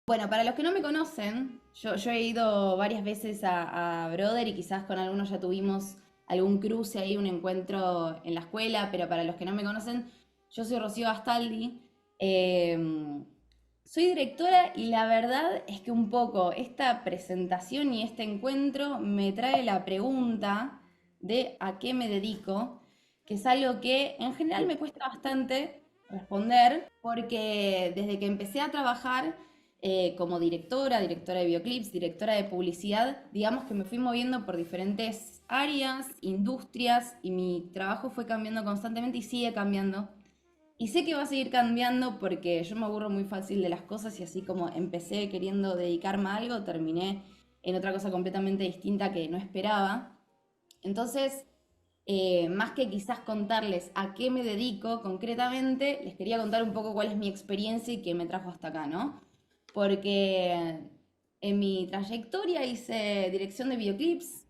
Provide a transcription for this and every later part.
Bueno, para los que no me conocen, yo he ido varias veces a Brother y quizás con algunos ya tuvimos algún cruce ahí, un encuentro en la escuela, pero para los que no me conocen, yo soy Rocío Astaldi, soy directora y la verdad es que un poco esta presentación y este encuentro me trae la pregunta de a qué me dedico, que es algo que en general me cuesta bastante responder porque desde que empecé a trabajar como directora de videoclips, directora de publicidad, digamos que me fui moviendo por diferentes áreas, industrias y mi trabajo fue cambiando constantemente y sigue cambiando. Y sé que va a seguir cambiando porque yo me aburro muy fácil de las cosas y así como empecé queriendo dedicarme a algo, terminé en otra cosa completamente distinta que no esperaba. Entonces, más que quizás contarles a qué me dedico concretamente, les quería contar un poco cuál es mi experiencia y qué me trajo hasta acá, ¿no? Porque en mi trayectoria hice dirección de videoclips,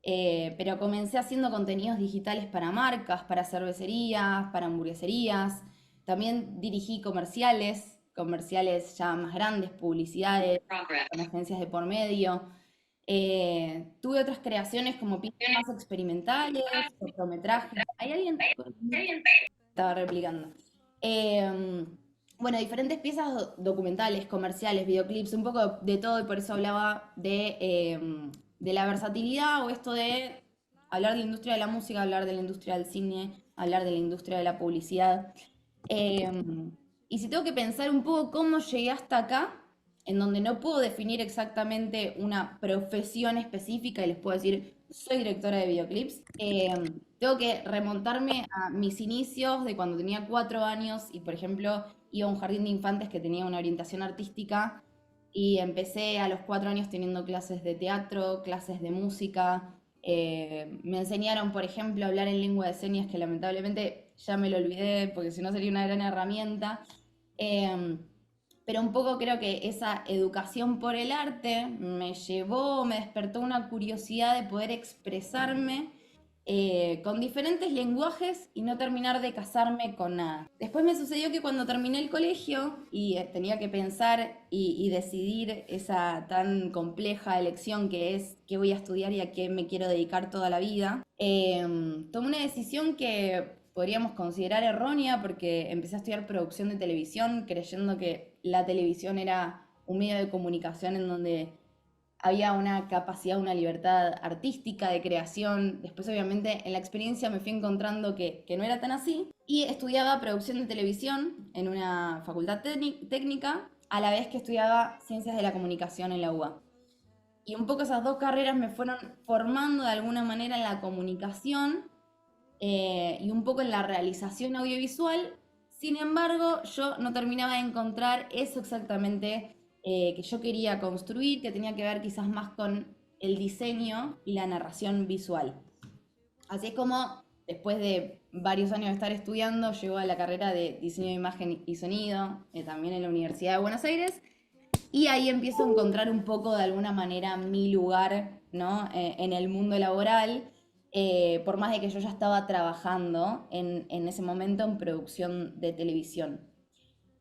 pero comencé haciendo contenidos digitales para marcas, para cervecerías, para hamburgueserías. También dirigí comerciales, comerciales ya más grandes, publicidades, con agencias de por medio. Tuve otras creaciones como piezas más experimentales, cortometrajes. ¿Hay alguien? Estaba replicando. Eh, bueno, diferentes piezas documentales, comerciales, videoclips, un poco de todo, y por eso hablaba de la versatilidad o esto de hablar de la industria de la música, hablar de la industria del cine, hablar de la industria de la publicidad. Eh, y si tengo que pensar un poco cómo llegué hasta acá, en donde no puedo definir exactamente una profesión específica y les puedo decir, soy directora de videoclips, tengo que remontarme a mis inicios de cuando tenía 4 años y, por ejemplo, iba a un jardín de infantes que tenía una orientación artística y empecé a los 4 años teniendo clases de teatro, clases de música. Me enseñaron, por ejemplo, a hablar en lengua de señas, que lamentablemente ya me lo olvidé porque si no sería una gran herramienta. Em, pero un poco creo que esa educación por el arte me llevó, me despertó una curiosidad de poder expresarme con diferentes lenguajes y no terminar de casarme con nada. Después me sucedió que cuando terminé el colegio y tenía que pensar y decidir esa tan compleja elección que es qué voy a estudiar y a qué me quiero dedicar toda la vida, tomé una decisión que podríamos considerar errónea porque empecé a estudiar producción de televisión creyendo que la televisión era un medio de comunicación en donde había una capacidad, una libertad artística de creación. Después, obviamente, en la experiencia me fui encontrando que no era tan así. Y estudiaba producción de televisión en una facultad técnica, a la vez que estudiaba ciencias de la comunicación en la UBA. Y un poco esas dos carreras me fueron formando de alguna manera en la comunicación y un poco en la realización audiovisual. Sin embargo, yo no terminaba de encontrar eso exactamente que yo quería construir, que tenía que ver quizás más con el diseño y la narración visual. Así es como después de varios años de estar estudiando, llegó a la carrera de diseño de imagen y sonido, también en la Universidad de Buenos Aires, y ahí empiezo a encontrar un poco de alguna manera mi lugar, ¿no? En el mundo laboral, por más de que yo ya estaba trabajando en ese momento en producción de televisión.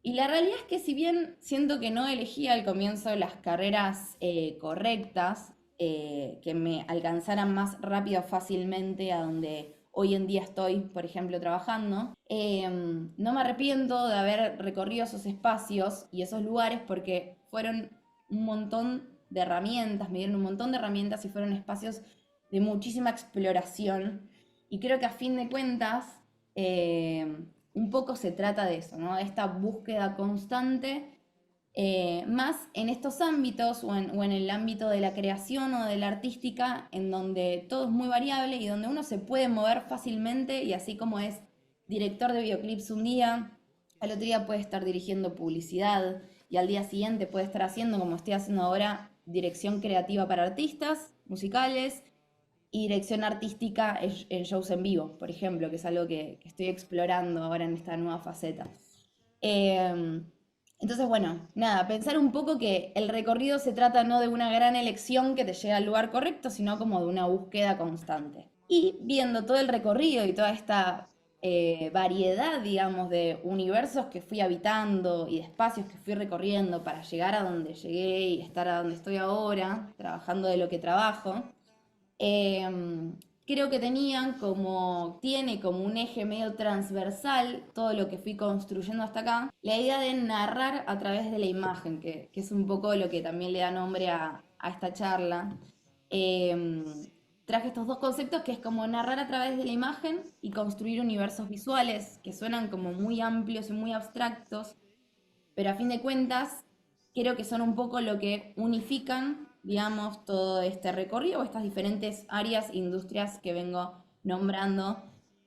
Y la realidad es que si bien siento que no elegí al comienzo las carreras correctas, que me alcanzaran más rápido, fácilmente a donde hoy en día estoy, por ejemplo, trabajando, no me arrepiento de haber recorrido esos espacios y esos lugares porque fueron un montón de herramientas, me dieron un montón de herramientas y fueron espacios de muchísima exploración. Y creo que a fin de cuentas, un poco se trata de eso, ¿no? De esta búsqueda constante, más en estos ámbitos o en el ámbito de la creación o de la artística, en donde todo es muy variable y donde uno se puede mover fácilmente y así como es director de videoclips un día, al otro día puede estar dirigiendo publicidad y al día siguiente puede estar haciendo, como estoy haciendo ahora, dirección creativa para artistas musicales y dirección artística en shows en vivo, por ejemplo, que es algo que estoy explorando ahora en esta nueva faceta. Eh, entonces, bueno, nada, pensar un poco que el recorrido se trata no de una gran elección que te lleve al lugar correcto, sino como de una búsqueda constante. Y viendo todo el recorrido y toda esta variedad, digamos, de universos que fui habitando y de espacios que fui recorriendo para llegar a donde llegué y estar a donde estoy ahora, trabajando de lo que trabajo, creo que tiene como un eje medio transversal todo lo que fui construyendo hasta acá, la idea de narrar a través de la imagen, que es un poco lo que también le da nombre a esta charla. Em, Traje estos dos conceptos que es como narrar a través de la imagen y construir universos visuales que suenan como muy amplios y muy abstractos, pero a fin de cuentas creo que son un poco lo que unifican, digamos, todo este recorrido o estas diferentes áreas, industrias que vengo nombrando,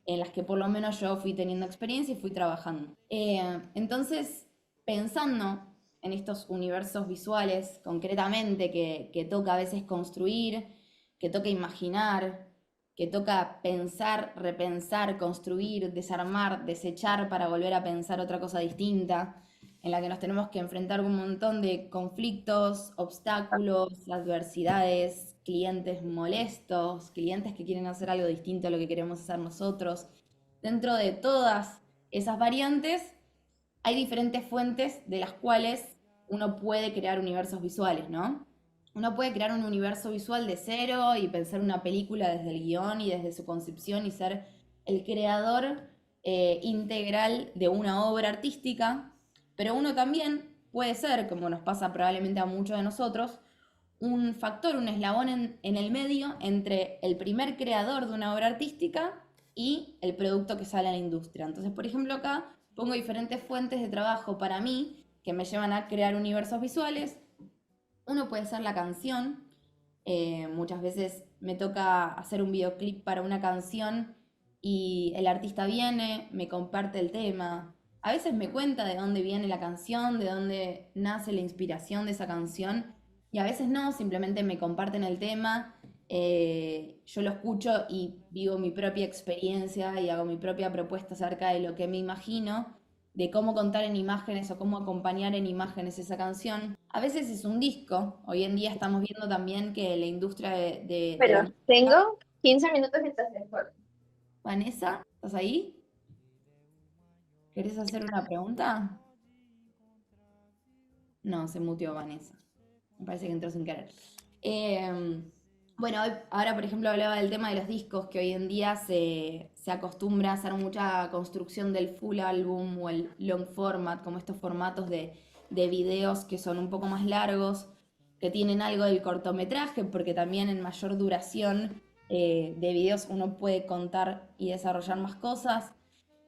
en las que por lo menos yo fui teniendo experiencia y fui trabajando. Entonces, pensando en estos universos visuales concretamente que toca a veces construir, que toca imaginar, que toca pensar, repensar, construir, desarmar, desechar para volver a pensar otra cosa distinta, en la que nos tenemos que enfrentar con un montón de conflictos, obstáculos, adversidades, clientes molestos, clientes que quieren hacer algo distinto a lo que queremos hacer nosotros. Dentro de todas esas variantes hay diferentes fuentes de las cuales uno puede crear universos visuales, ¿no? Uno puede crear un universo visual de cero y pensar una película desde el guión y desde su concepción y ser el creador integral de una obra artística, pero uno también puede ser, como nos pasa probablemente a muchos de nosotros, un factor, un eslabón en el medio entre el primer creador de una obra artística y el producto que sale a la industria. Entonces, por ejemplo, acá pongo diferentes fuentes de trabajo para mí que me llevan a crear universos visuales. Uno puede ser la canción. Muchas veces me toca hacer un videoclip para una canción y el artista viene, me comparte el tema. A veces me cuenta de dónde viene la canción, de dónde nace la inspiración de esa canción y a veces no, simplemente me comparten el tema. Yo lo escucho y vivo mi propia experiencia y hago mi propia propuesta acerca de lo que me imagino, de cómo contar en imágenes o cómo acompañar en imágenes esa canción. A veces es un disco. Hoy en día estamos viendo también que la industria de la Bueno, música... tengo 15 minutos mientras te acuerdo. Vanessa, ¿estás ahí? ¿Querés hacer una pregunta? No, se muteó Vanessa. Me parece que entró sin querer. Eh, bueno, ahora por ejemplo hablaba del tema de los discos, que hoy en día se acostumbra a hacer mucha construcción del full álbum o el long format, como estos formatos de videos que son un poco más largos, que tienen algo del cortometraje, porque también en mayor duración de videos uno puede contar y desarrollar más cosas,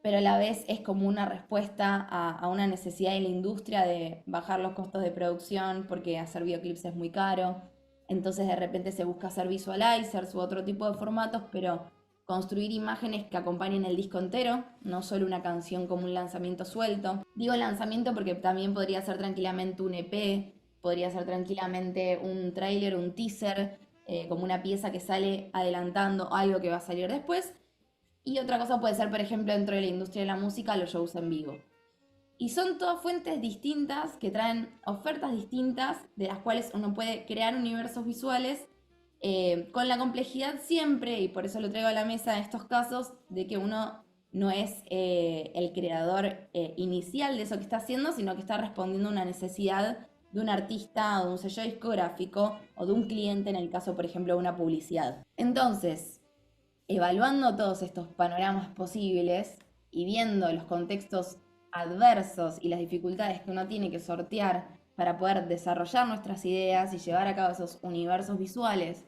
pero a la vez es como una respuesta a una necesidad de la industria de bajar los costos de producción porque hacer videoclips es muy caro. Entonces de repente se busca hacer visualizers u otro tipo de formatos, pero construir imágenes que acompañen el disco entero, no solo una canción como un lanzamiento suelto. Digo lanzamiento porque también podría ser tranquilamente un EP, podría ser tranquilamente un tráiler, un teaser, como una pieza que sale adelantando algo que va a salir después. Y otra cosa puede ser, por ejemplo, dentro de la industria de la música, los shows en vivo. Y son todas fuentes distintas que traen ofertas distintas de las cuales uno puede crear universos visuales con la complejidad siempre, y por eso lo traigo a la mesa en estos casos, de que uno no es el creador inicial de eso que está haciendo, sino que está respondiendo a una necesidad de un artista o de un sello discográfico o de un cliente en el caso, por ejemplo, de una publicidad. Entonces, evaluando todos estos panoramas posibles y viendo los contextos adversos y las dificultades que uno tiene que sortear para poder desarrollar nuestras ideas y llevar a cabo esos universos visuales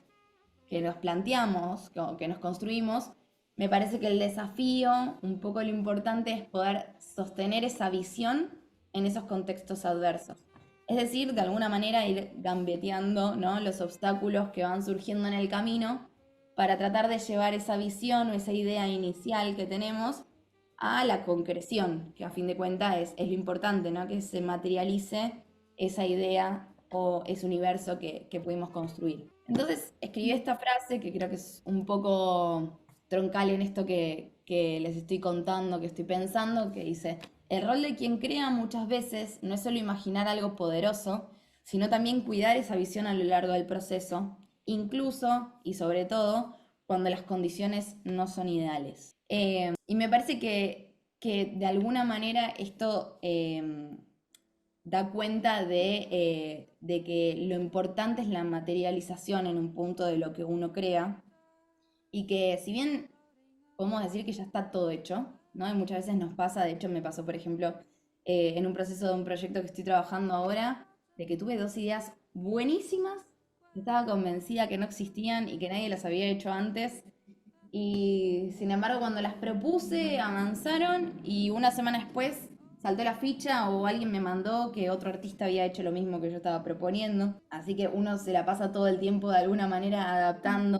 que nos planteamos, que nos construimos, me parece que el desafío, un poco lo importante es poder sostener esa visión en esos contextos adversos. Es decir, de alguna manera ir gambeteando, ¿no?, los obstáculos que van surgiendo en el camino para tratar de llevar esa visión o esa idea inicial que tenemos a la concreción, que a fin de cuentas es lo importante, ¿no?, que se materialice esa idea o ese universo que pudimos construir. Entonces escribí esta frase que creo que es un poco troncal en esto que les estoy contando, que estoy pensando, que dice, el rol de quien crea muchas veces no es solo imaginar algo poderoso, sino también cuidar esa visión a lo largo del proceso, incluso y sobre todo cuando las condiciones no son ideales. Y me parece que de alguna manera esto da cuenta de que lo importante es la materialización en un punto de lo que uno crea y que si bien podemos decir que ya está todo hecho, ¿no? Y muchas veces nos pasa, de hecho me pasó, por ejemplo, en un proceso de un proyecto que estoy trabajando ahora, de que tuve dos ideas buenísimas, estaba convencida que no existían y que nadie las había hecho antes. Y sin embargo, cuando las propuse, avanzaron y una semana después saltó la ficha o alguien me mandó que otro artista había hecho lo mismo que yo estaba proponiendo. Así que uno se la pasa todo el tiempo de alguna manera adaptando,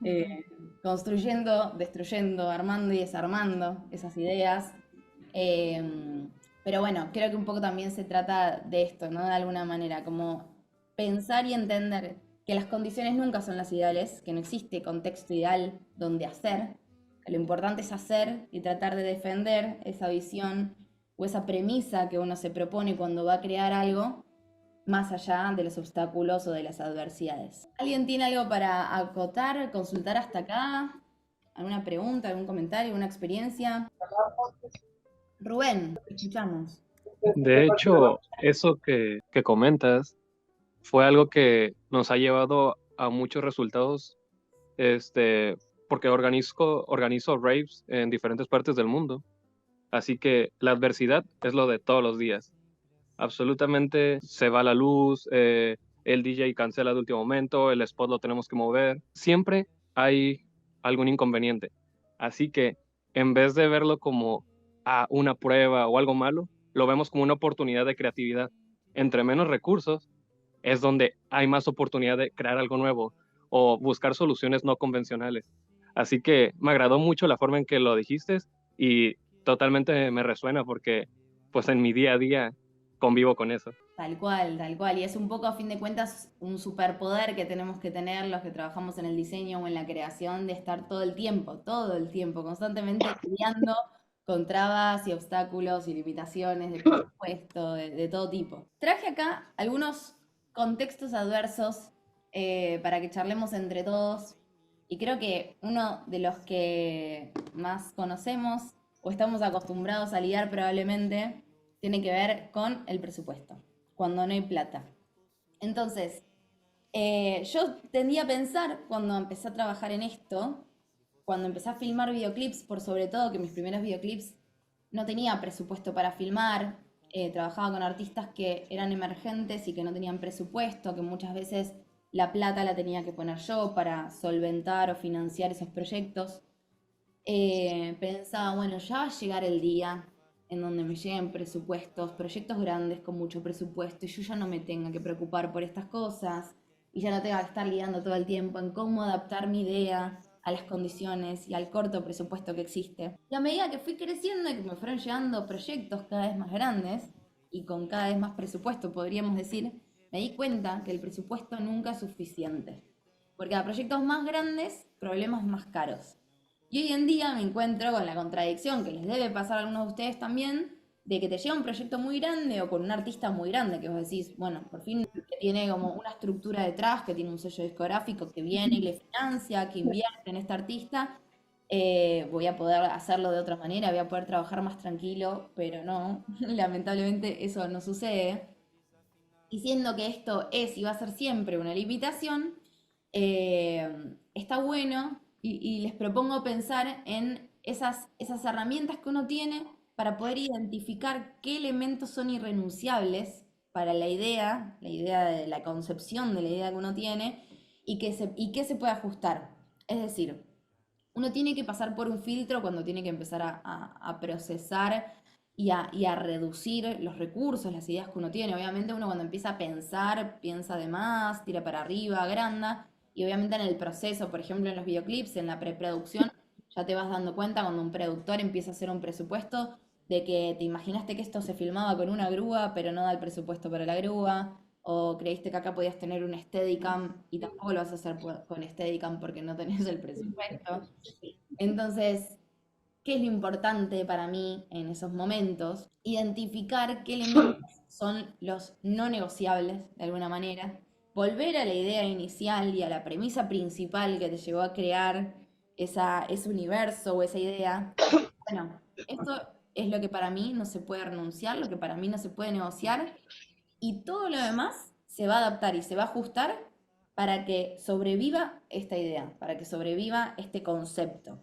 eh, construyendo, destruyendo, armando y desarmando esas ideas. Eh, pero bueno, creo que un poco también se trata de esto, ¿no? De alguna manera, como pensar y entender que las condiciones nunca son las ideales, que no existe contexto ideal donde hacer. Lo importante es hacer y tratar de defender esa visión o esa premisa que uno se propone cuando va a crear algo, más allá de los obstáculos o de las adversidades. ¿Alguien tiene algo para acotar, consultar hasta acá? ¿Alguna pregunta, algún comentario, alguna experiencia? Rubén, te escuchamos. De hecho, eso que comentas fue algo que nos ha llevado a muchos resultados, porque organizo raves en diferentes partes del mundo. Así que la adversidad es lo de todos los días. Absolutamente se va la luz, el DJ cancela de último momento, el spot lo tenemos que mover. Siempre hay algún inconveniente. Así que en vez de verlo como una prueba o algo malo, lo vemos como una oportunidad de creatividad. Entre menos recursos es donde hay más oportunidad de crear algo nuevo o buscar soluciones no convencionales. Así que me agradó mucho la forma en que lo dijiste y totalmente me resuena porque pues en mi día a día convivo con eso. Tal cual, tal cual. Y es un poco, a fin de cuentas, un superpoder que tenemos que tener los que trabajamos en el diseño o en la creación de estar todo el tiempo, constantemente lidiando con trabas y obstáculos y limitaciones de presupuesto, de todo tipo. Traje acá algunos contextos adversos para que charlemos entre todos. Y creo que uno de los que más conocemos o estamos acostumbrados a lidiar probablemente tiene que ver con el presupuesto cuando no hay plata. Entonces, yo tendía a pensar cuando empecé a trabajar en esto, cuando empecé a filmar videoclips, por sobre todo que mis primeros videoclips no tenía presupuesto para filmar, trabajaba con artistas que eran emergentes y que no tenían presupuesto, que muchas veces la plata la tenía que poner yo para solventar o financiar esos proyectos. Pensaba, bueno, ya va a llegar el día en donde me lleguen presupuestos, proyectos grandes con mucho presupuesto y yo ya no me tenga que preocupar por estas cosas y ya no tenga que estar lidiando todo el tiempo en cómo adaptar mi idea a las condiciones y al corto presupuesto que existe. Y a medida que fui creciendo y que me fueron llegando proyectos cada vez más grandes y con cada vez más presupuesto, podríamos decir, me di cuenta que el presupuesto nunca es suficiente. Porque a proyectos más grandes, problemas más caros. Y hoy en día me encuentro con la contradicción que les debe pasar a algunos de ustedes también, de que te llega un proyecto muy grande o con un artista muy grande, que vos decís, bueno, por fin que tiene como una estructura detrás, que tiene un sello discográfico que viene y le financia, que invierte en este artista, voy a poder hacerlo de otra manera, voy a poder trabajar más tranquilo, pero no, lamentablemente eso no sucede. Y siendo que esto es y va a ser siempre una limitación, está bueno y les propongo pensar en esas herramientas que uno tiene para poder identificar qué elementos son irrenunciables para la idea de la concepción de la idea que uno tiene y qué se puede ajustar. Es decir, uno tiene que pasar por un filtro cuando tiene que empezar a procesar y a reducir los recursos, las ideas que uno tiene. Obviamente uno cuando empieza a pensar, piensa de más, tira para arriba, agranda. Y obviamente en el proceso, por ejemplo en los videoclips, en la preproducción, ya te vas dando cuenta cuando un productor empieza a hacer un presupuesto de que te imaginaste que esto se filmaba con una grúa, pero no da el presupuesto para la grúa, o creíste que acá podías tener un Steadicam y tampoco lo vas a hacer con Steadicam porque no tenés el presupuesto. Entonces, ¿qué es lo importante para mí en esos momentos? Identificar qué elementos son los no negociables, de alguna manera, volver a la idea inicial y a la premisa principal que te llevó a crear ese universo o esa idea. Bueno, esto es lo que para mí no se puede renunciar, lo que para mí no se puede negociar, y todo lo demás se va a adaptar y se va a ajustar para que sobreviva esta idea, para que sobreviva este concepto.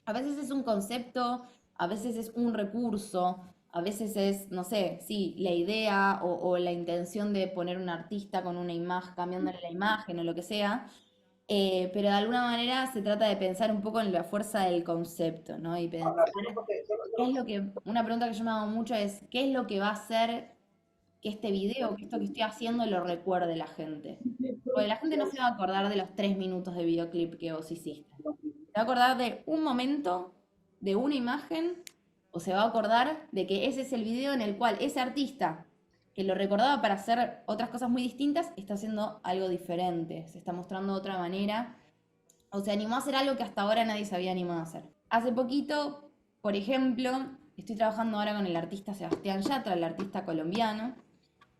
A veces es un concepto, a veces es un recurso, a veces es, no sé, sí, la idea o la intención de poner un artista con una imagen, cambiándole la imagen o lo que sea, pero de alguna manera se trata de pensar un poco en la fuerza del concepto, ¿no? Y pensar qué es lo que, una pregunta que yo me hago mucho es, ¿qué es lo que va a hacer que este video, que esto que estoy haciendo lo recuerde la gente? Porque la gente no se va a acordar de los 3 minutos de videoclip que vos hiciste. Se va a acordar de un momento, de una imagen, o se va a acordar de que ese es el video en el cual ese artista que lo recordaba para hacer otras cosas muy distintas, está haciendo algo diferente, se está mostrando de otra manera, o se animó a hacer algo que hasta ahora nadie se había animado a hacer. Hace poquito, por ejemplo, estoy trabajando ahora con el artista Sebastián Yatra, el artista colombiano.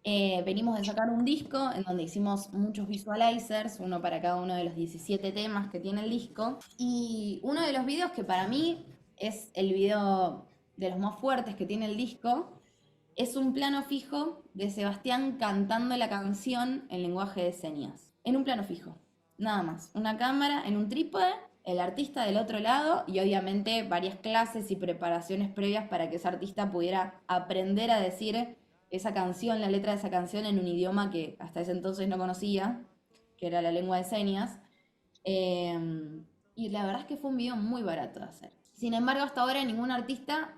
Venimos de sacar un disco en donde hicimos muchos visualizers, uno para cada uno de los 17 temas que tiene el disco. Y uno de los videos que para mí es el video de los más fuertes que tiene el disco, es un plano fijo de Sebastián cantando la canción en lenguaje de señas. En un plano fijo, nada más. Una cámara en un trípode, el artista del otro lado y obviamente varias clases y preparaciones previas para que ese artista pudiera aprender a decir esa canción, la letra de esa canción en un idioma que hasta ese entonces no conocía, que era la lengua de señas. Eh, y la verdad es que fue un video muy barato de hacer. Sin embargo, hasta ahora ningún artista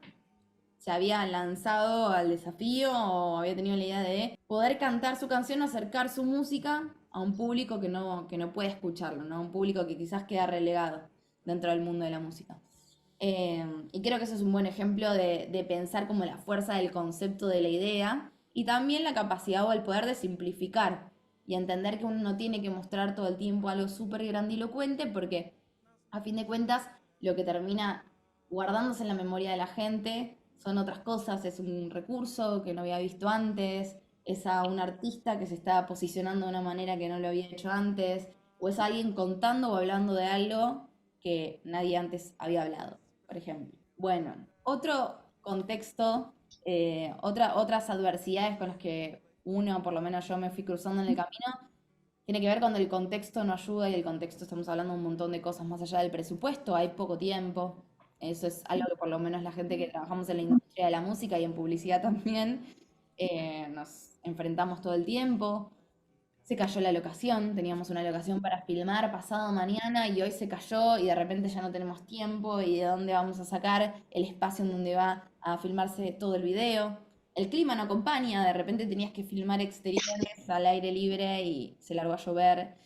se había lanzado al desafío o había tenido la idea de poder cantar su canción o acercar su música a un público que no puede escucharlo, ¿no? Un público que quizás queda relegado dentro del mundo de la música. Y creo que eso es un buen ejemplo de pensar como la fuerza del concepto de la idea y también la capacidad o el poder de simplificar y entender que uno no tiene que mostrar todo el tiempo algo súper grandilocuente porque a fin de cuentas lo que termina guardándose en la memoria de la gente son otras cosas, es un recurso que no había visto antes, es a un artista que se está posicionando de una manera que no lo había hecho antes, o es alguien contando o hablando de algo que nadie antes había hablado, por ejemplo. Bueno, otro contexto, otras adversidades con las que uno, por lo menos yo me fui cruzando en el camino, tiene que ver cuando el contexto no ayuda y el contexto estamos hablando de un montón de cosas más allá del presupuesto, hay poco tiempo. Eso es algo que por lo menos la gente que trabajamos en la industria de la música y en publicidad también nos enfrentamos todo el tiempo. Se cayó la locación, teníamos una locación para filmar pasado mañana y hoy se cayó y de repente ya no tenemos tiempo y de dónde vamos a sacar el espacio en donde va a filmarse todo el video. El clima no acompaña, de repente tenías que filmar exteriores al aire libre y se largó a llover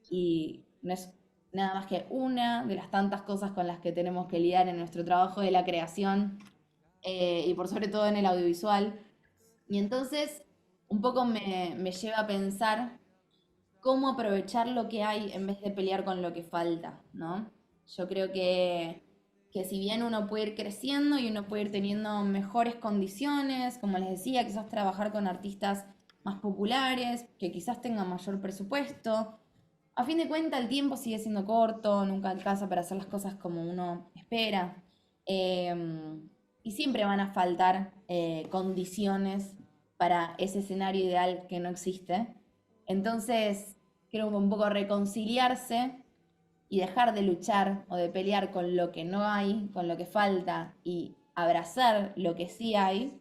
y no es nada más que una de las tantas cosas con las que tenemos que lidiar en nuestro trabajo de la creación y por sobre todo en el audiovisual. Y entonces un poco me lleva a pensar cómo aprovechar lo que hay en vez de pelear con lo que falta, ¿no? Yo creo que si bien uno puede ir creciendo y uno puede ir teniendo mejores condiciones, como les decía, quizás trabajar con artistas más populares, que quizás tengan mayor presupuesto, a fin de cuentas el tiempo sigue siendo corto, nunca alcanza para hacer las cosas como uno espera. Y siempre van a faltar condiciones para ese escenario ideal que no existe. Entonces, creo que un poco reconciliarse y dejar de luchar o de pelear con lo que no hay, con lo que falta y abrazar lo que sí hay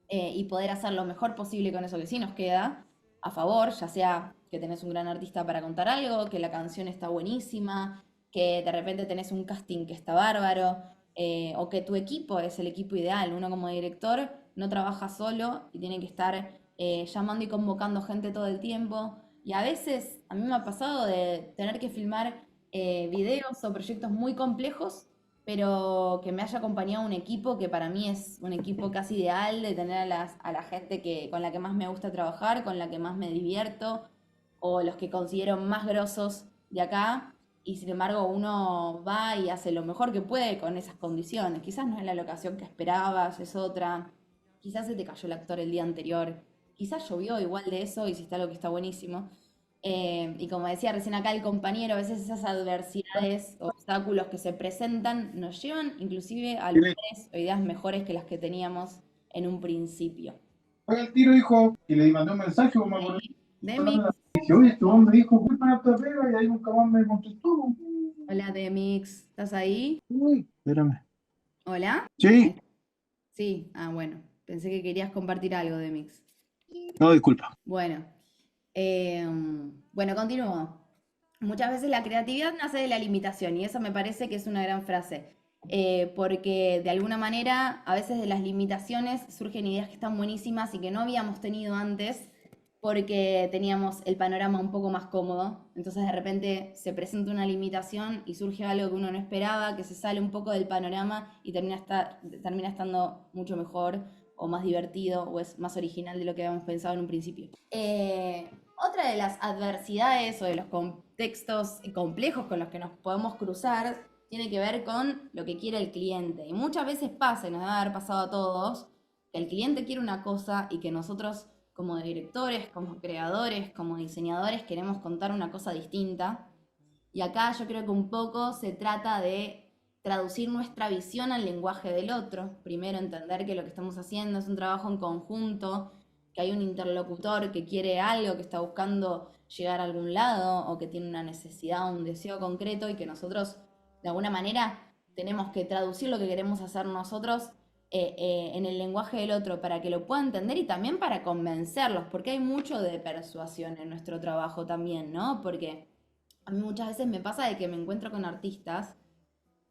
y poder hacer lo mejor posible con eso que sí nos queda a favor, ya sea que tenés un gran artista para contar algo, que la canción está buenísima, que de repente tenés un casting que está bárbaro, o que tu equipo es el equipo ideal. Uno como director no trabaja solo y tiene que estar llamando y convocando gente todo el tiempo. Y a veces a mí me ha pasado de tener que filmar videos o proyectos muy complejos, pero que me haya acompañado un equipo que para mí es un equipo casi ideal, de tener a la gente con la que más me gusta trabajar, con la que más me divierto, o los que considero más grosos de acá, y sin embargo uno va y hace lo mejor que puede con esas condiciones. Quizás no es la locación que esperabas, es otra, quizás se te cayó el actor el día anterior, quizás llovió igual de eso, hiciste algo que está buenísimo. Y como decía recién acá el compañero, a veces esas adversidades o obstáculos que se presentan nos llevan inclusive a Dile, lugares o ideas mejores que las que teníamos en un principio. "Oye, el tiro, hijo", y le mandé un mensaje, me acordé, Demix, dije, oye, este hombre dijo, voy para esta pega, y ahí nunca más me contestó. hola Demix, ¿estás ahí? Uy, espérame. ¿Hola? Sí, Sí, bueno, pensé que querías compartir algo, Demix. no, disculpa. Bueno, bueno, continúo. Muchas veces la creatividad nace de la limitación y eso me parece que es una gran frase, porque de alguna manera a veces de las limitaciones surgen ideas que están buenísimas y que no habíamos tenido antes porque teníamos el panorama un poco más cómodo. Entonces de repente se presenta una limitación y surge algo que uno no esperaba, que se sale un poco del panorama y termina estando mucho mejor o más divertido o es más original de lo que habíamos pensado en un principio. Otra de las adversidades o de los contextos complejos con los que nos podemos cruzar tiene que ver con lo que quiere el cliente. Y muchas veces pasa, y nos debe haber pasado a todos, que el cliente quiere una cosa y que nosotros como directores, como creadores, como diseñadores queremos contar una cosa distinta. Y acá yo creo que un poco se trata de traducir nuestra visión al lenguaje del otro. Primero entender que lo que estamos haciendo es un trabajo en conjunto, que hay un interlocutor que quiere algo, que está buscando llegar a algún lado o que tiene una necesidad o un deseo concreto y que nosotros de alguna manera tenemos que traducir lo que queremos hacer nosotros en el lenguaje del otro para que lo pueda entender y también para convencerlos, porque hay mucho de persuasión en nuestro trabajo también, ¿no? Porque a mí muchas veces me pasa de que me encuentro con artistas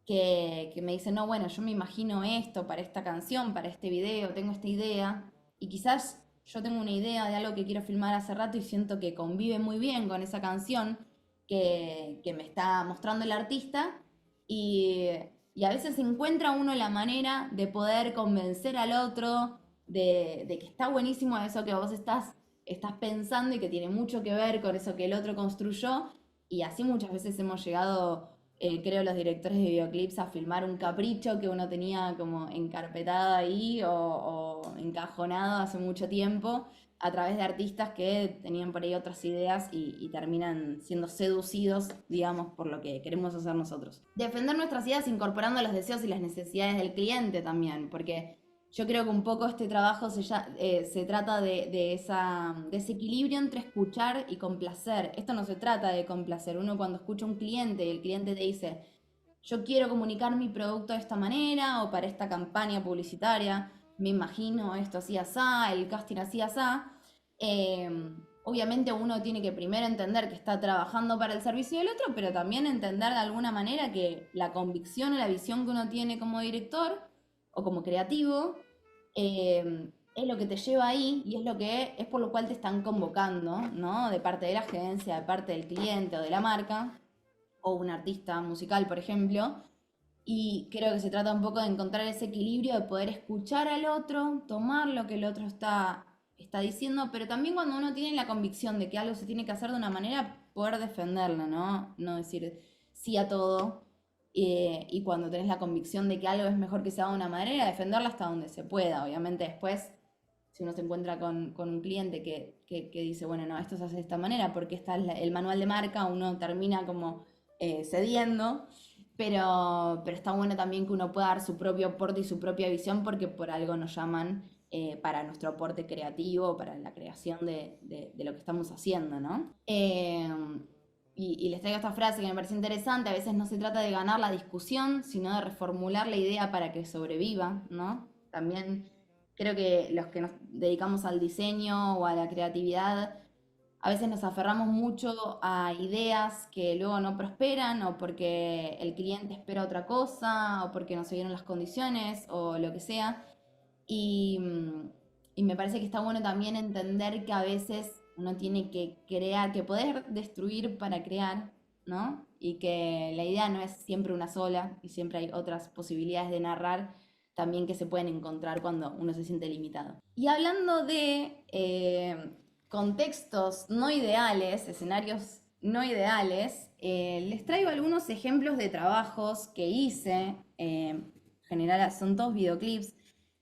que me dicen, no, bueno, yo me imagino esto para esta canción, para este video, tengo esta idea, y quizás yo tengo una idea de algo que quiero filmar hace rato y siento que convive muy bien con esa canción que me está mostrando el artista, y, y a veces encuentra uno la manera de poder convencer al otro de que está buenísimo eso que vos estás pensando y que tiene mucho que ver con eso que el otro construyó, y así muchas veces hemos llegado creo los directores de videoclips a filmar un capricho que uno tenía como encarpetado ahí o encajonado hace mucho tiempo a través de artistas que tenían por ahí otras ideas y terminan siendo seducidos, digamos, por lo que queremos hacer nosotros. Defender nuestras ideas incorporando los deseos y las necesidades del cliente también, porque yo creo que un poco este trabajo se trata de ese equilibrio entre escuchar y complacer. Esto no se trata de complacer. Uno cuando escucha a un cliente y el cliente te dice, yo quiero comunicar mi producto de esta manera o para esta campaña publicitaria, me imagino esto así asá, el casting así asá. Obviamente uno tiene que primero entender que está trabajando para el servicio del otro, pero también entender de alguna manera que la convicción o la visión que uno tiene como director o como creativo es lo que te lleva ahí y es por lo cual te están convocando, ¿no? De parte de la agencia, de parte del cliente o de la marca, o un artista musical, por ejemplo. Y creo que se trata un poco de encontrar ese equilibrio de poder escuchar al otro, tomar lo que el otro está diciendo, pero también cuando uno tiene la convicción de que algo se tiene que hacer de una manera, poder defenderlo, ¿no? No decir sí a todo. Y cuando tenés la convicción de que algo es mejor que se haga de una manera, defenderla hasta donde se pueda. Obviamente después, si uno se encuentra con un cliente que dice, bueno, no, esto se hace de esta manera porque está el manual de marca, uno termina como cediendo, pero está bueno también que uno pueda dar su propio aporte y su propia visión porque por algo nos llaman para nuestro aporte creativo, para la creación de lo que estamos haciendo, ¿no? Y les traigo esta frase que me parece interesante, a veces no se trata de ganar la discusión, sino de reformular la idea para que sobreviva, ¿no? También creo que los que nos dedicamos al diseño o a la creatividad, a veces nos aferramos mucho a ideas que luego no prosperan o porque el cliente espera otra cosa o porque no se dieron las condiciones o lo que sea. Y, y me parece que está bueno también entender que a veces uno tiene que crear, que poder destruir para crear, ¿no? Y que la idea no es siempre una sola y siempre hay otras posibilidades de narrar también que se pueden encontrar cuando uno se siente limitado. Y hablando de contextos no ideales, escenarios no ideales, les traigo algunos ejemplos de trabajos que hice, en general son todos videoclips,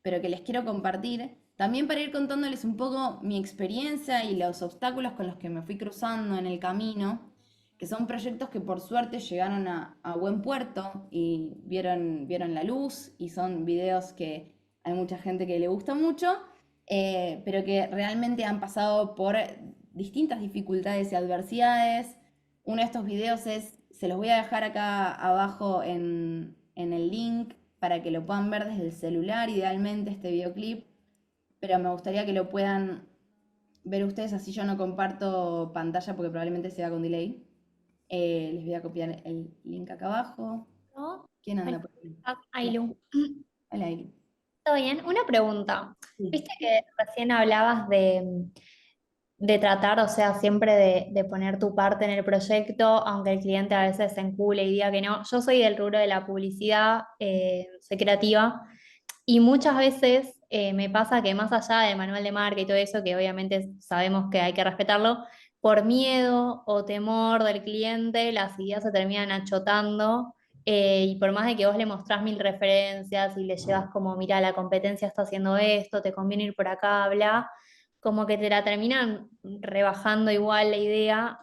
pero que les quiero compartir, también para ir contándoles un poco mi experiencia y los obstáculos con los que me fui cruzando en el camino, que son proyectos que por suerte llegaron a buen puerto y vieron la luz y son videos que hay mucha gente que le gusta mucho, pero que realmente han pasado por distintas dificultades y adversidades. Uno de estos videos se los voy a dejar acá abajo en el link para que lo puedan ver desde el celular, idealmente este videoclip, pero me gustaría que lo puedan ver ustedes, así yo no comparto pantalla porque probablemente sea con delay. Les voy a copiar el link acá abajo. ¿No? ¿Quién anda Hola, por ahí? Ailu. Hola, Eli. ¿Todo bien? Una pregunta. Sí. Viste que recién hablabas de tratar, o sea, siempre de poner tu parte en el proyecto, aunque el cliente a veces se encule y diga que no. Yo soy del rubro de la publicidad, soy creativa, y muchas veces me pasa que más allá del manual de marca y todo eso, que obviamente sabemos que hay que respetarlo, por miedo o temor del cliente, las ideas se terminan achotando. Y por más de que vos le mostrás mil referencias y le llevas como, mira, la competencia está haciendo esto, te conviene ir por acá, bla, como que te la terminan rebajando igual la idea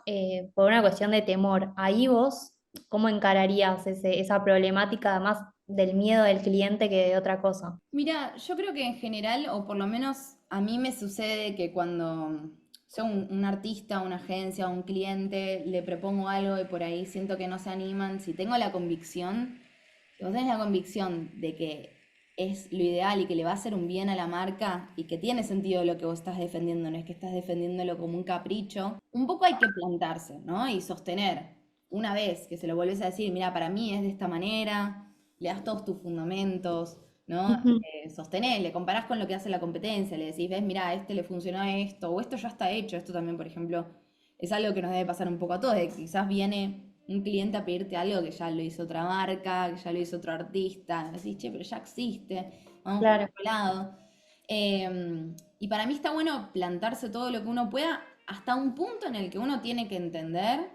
por una cuestión de temor. Ahí vos, ¿cómo encararías esa problemática además del miedo del cliente que de otra cosa? Mira, yo creo que en general, o por lo menos a mí me sucede que cuando soy un artista, una agencia, un cliente, le propongo algo y por ahí siento que no se animan, si tengo la convicción, si vos tenés la convicción de que es lo ideal y que le va a hacer un bien a la marca y que tiene sentido lo que vos estás defendiendo, no es que estás defendiéndolo como un capricho, un poco hay que plantarse, ¿no? Y sostener. Una vez que se lo volvés a decir, mira, para mí es de esta manera, le das todos tus fundamentos, ¿no? Ujú. Sostenés, le comparás con lo que hace la competencia, le decís, ves, mira, a este le funcionó esto, o esto ya está hecho, esto también, por ejemplo, es algo que nos debe pasar un poco a todos, de que quizás viene un cliente a pedirte algo que ya lo hizo otra marca, que ya lo hizo otro artista, decís, che, pero ya existe, vamos por Claro, otro lado. Y para mí está bueno plantarse todo lo que uno pueda hasta un punto en el que uno tiene que entender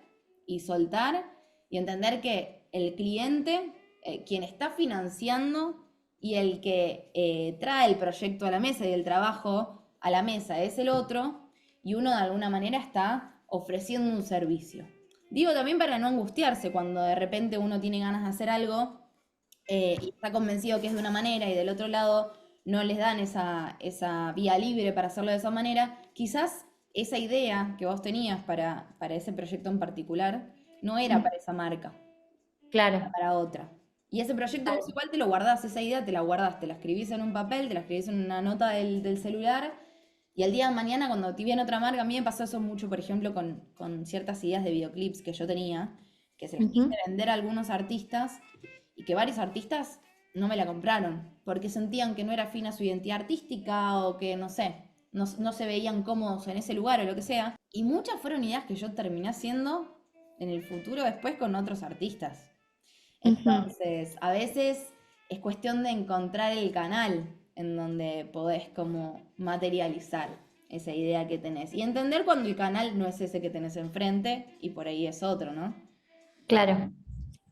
y soltar y entender que el cliente, quien está financiando y el que trae el proyecto a la mesa y el trabajo a la mesa es el otro y uno de alguna manera está ofreciendo un servicio. Digo también para no angustiarse cuando de repente uno tiene ganas de hacer algo y está convencido que es de una manera y del otro lado no les dan esa vía libre para hacerlo de esa manera, quizás esa idea que vos tenías para ese proyecto en particular no era para esa marca, era claro, para otra. Y ese proyecto vos igual te lo guardás, esa idea te la guardás, te la escribís en un papel, te la escribís en una nota del celular y al día de mañana cuando te viene otra marca, a mí me pasó eso mucho, por ejemplo, con ciertas ideas de videoclips que yo tenía, que se las quise ujú, vender a algunos artistas y que varios artistas no me la compraron porque sentían que no era afín a su identidad artística o que, no sé, no se veían cómodos en ese lugar o lo que sea. Y muchas fueron ideas que yo terminé haciendo en el futuro después con otros artistas. ujú. Entonces, a veces es cuestión de encontrar el canal en donde podés como materializar esa idea que tenés y entender cuando el canal no es ese que tenés enfrente y por ahí es otro, ¿no? Claro.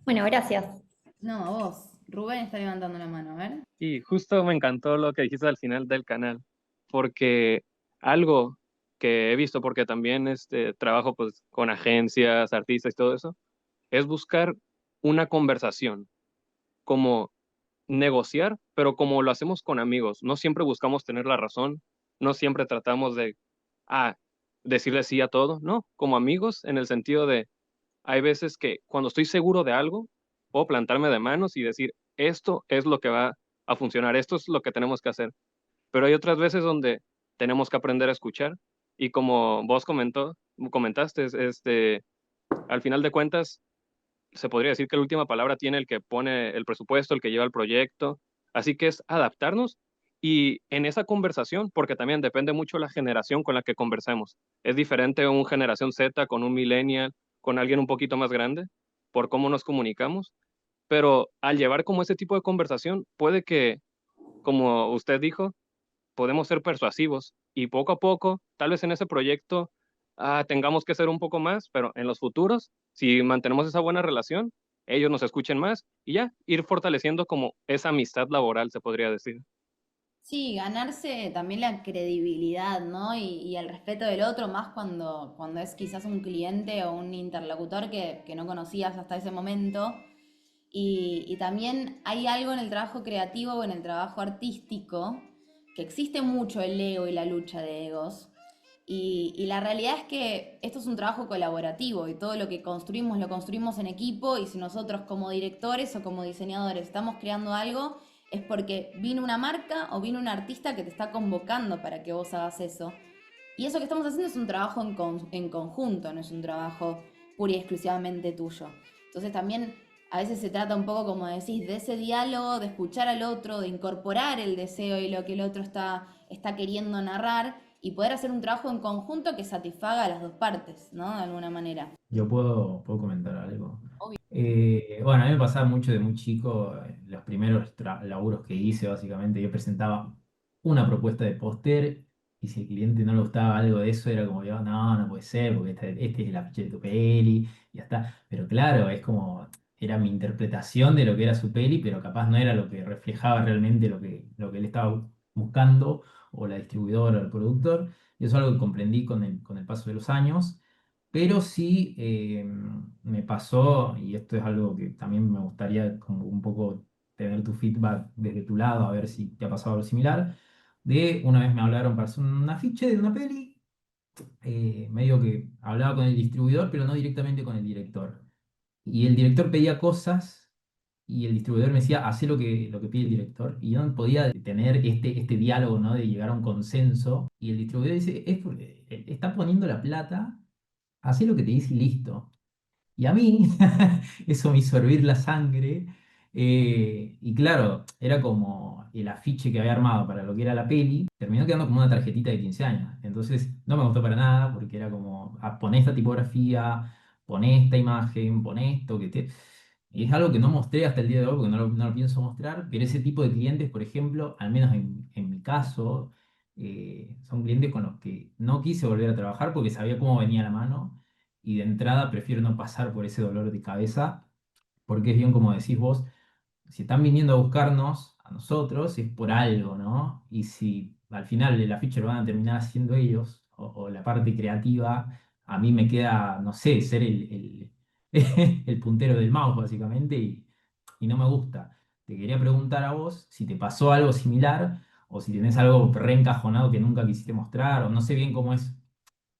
Bueno, gracias. No, a vos. Rubén está levantando la mano, a ver. Y justo me encantó lo que dijiste al final del canal, porque algo que he visto, porque también trabajo pues con agencias, artistas y todo eso, es buscar una conversación, como negociar, pero como lo hacemos con amigos, no siempre buscamos tener la razón, no siempre tratamos de, ah, decirle sí a todo, no, como amigos en el sentido de, hay veces que cuando estoy seguro de algo, puedo plantarme de manos y decir, esto es lo que va a funcionar, esto es lo que tenemos que hacer. Pero hay otras veces donde tenemos que aprender a escuchar y como vos comentaste, al final de cuentas, se podría decir que la última palabra tiene el que pone el presupuesto, el que lleva el proyecto. Así que es adaptarnos y en esa conversación, porque también depende mucho la generación con la que conversemos. Es diferente un generación Z con un millennial, con alguien un poquito más grande, por cómo nos comunicamos. Pero al llevar como ese tipo de conversación, puede que, como usted dijo, podemos ser persuasivos y poco a poco, tal vez en ese proyecto, tengamos que ser un poco más, pero en los futuros, si mantenemos esa buena relación, ellos nos escuchen más y ya, ir fortaleciendo como esa amistad laboral, se podría decir. Sí, ganarse también la credibilidad, ¿no? Y el respeto del otro, más cuando es quizás un cliente o un interlocutor que no conocías hasta ese momento. Y también hay algo en el trabajo creativo o en el trabajo artístico, que existe mucho el ego y la lucha de egos. Y la realidad es que esto es un trabajo colaborativo y todo lo que construimos lo construimos en equipo, y si nosotros como directores o como diseñadores estamos creando algo, es porque vino una marca o vino un artista que te está convocando para que vos hagas eso. Y eso que estamos haciendo es un trabajo en conjunto, no es un trabajo pura y exclusivamente tuyo. Entonces también a veces se trata un poco, como decís, de ese diálogo, de escuchar al otro, de incorporar el deseo y lo que el otro está queriendo narrar, y poder hacer un trabajo en conjunto que satisfaga a las dos partes, ¿no? De alguna manera. Yo puedo comentar algo. Obvio. Bueno, a mí me pasaba mucho de muy chico, los primeros laburos que hice, básicamente, yo presentaba una propuesta de póster y si el cliente no le gustaba algo de eso, era como, yo, no, no puede ser, porque este es el afiche de tu peli, y ya está. Pero claro, es como, era mi interpretación de lo que era su peli, pero capaz no era lo que reflejaba realmente lo que él estaba buscando, o la distribuidora, o el productor. Y eso es algo que comprendí con el paso de los años. Pero sí me pasó, y esto es algo que también me gustaría como un poco tener tu feedback desde tu lado, a ver si te ha pasado algo similar, de una vez me hablaron para hacer un afiche de una peli, medio que hablaba con el distribuidor, pero no directamente con el director. Y el director pedía cosas y el distribuidor me decía, haz lo que pide el director. Y yo no podía tener este diálogo, ¿no? De llegar a un consenso. Y el distribuidor dice, es porque está poniendo la plata, hacé lo que te dice y listo. Y a mí eso me hizo hervir la sangre. Y claro, era como el afiche que había armado para lo que era la peli, terminó quedando como una tarjetita de 15 años. Entonces no me gustó para nada porque era como, poné esta tipografía, poné esta imagen, poné esto, y es algo que no mostré hasta el día de hoy porque no lo pienso mostrar, pero ese tipo de clientes, por ejemplo, al menos en mi caso, son clientes con los que no quise volver a trabajar porque sabía cómo venía la mano, y de entrada prefiero no pasar por ese dolor de cabeza, porque es bien como decís vos, si están viniendo a buscarnos a nosotros es por algo, ¿no? Y si al final el afiche lo van a terminar haciendo ellos, o la parte creativa, a mí me queda, no sé, ser el puntero del mouse básicamente, y no me gusta. Te quería preguntar a vos si te pasó algo similar, o si tenés algo reencajonado que nunca quisiste mostrar, o no sé bien cómo es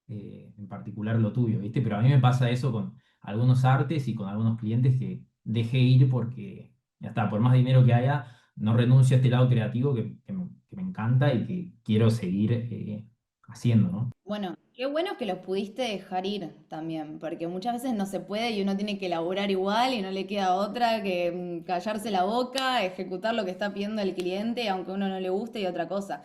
en particular lo tuyo, ¿viste? Pero a mí me pasa eso con algunos artes y con algunos clientes que dejé ir porque, ya está, por más dinero que haya, no renuncio a este lado creativo que me encanta y que quiero seguir haciendo, ¿no? Bueno, qué bueno que lo pudiste dejar ir también, porque muchas veces no se puede y uno tiene que laburar igual y no le queda otra que callarse la boca, ejecutar lo que está pidiendo el cliente, aunque a uno no le guste, y otra cosa.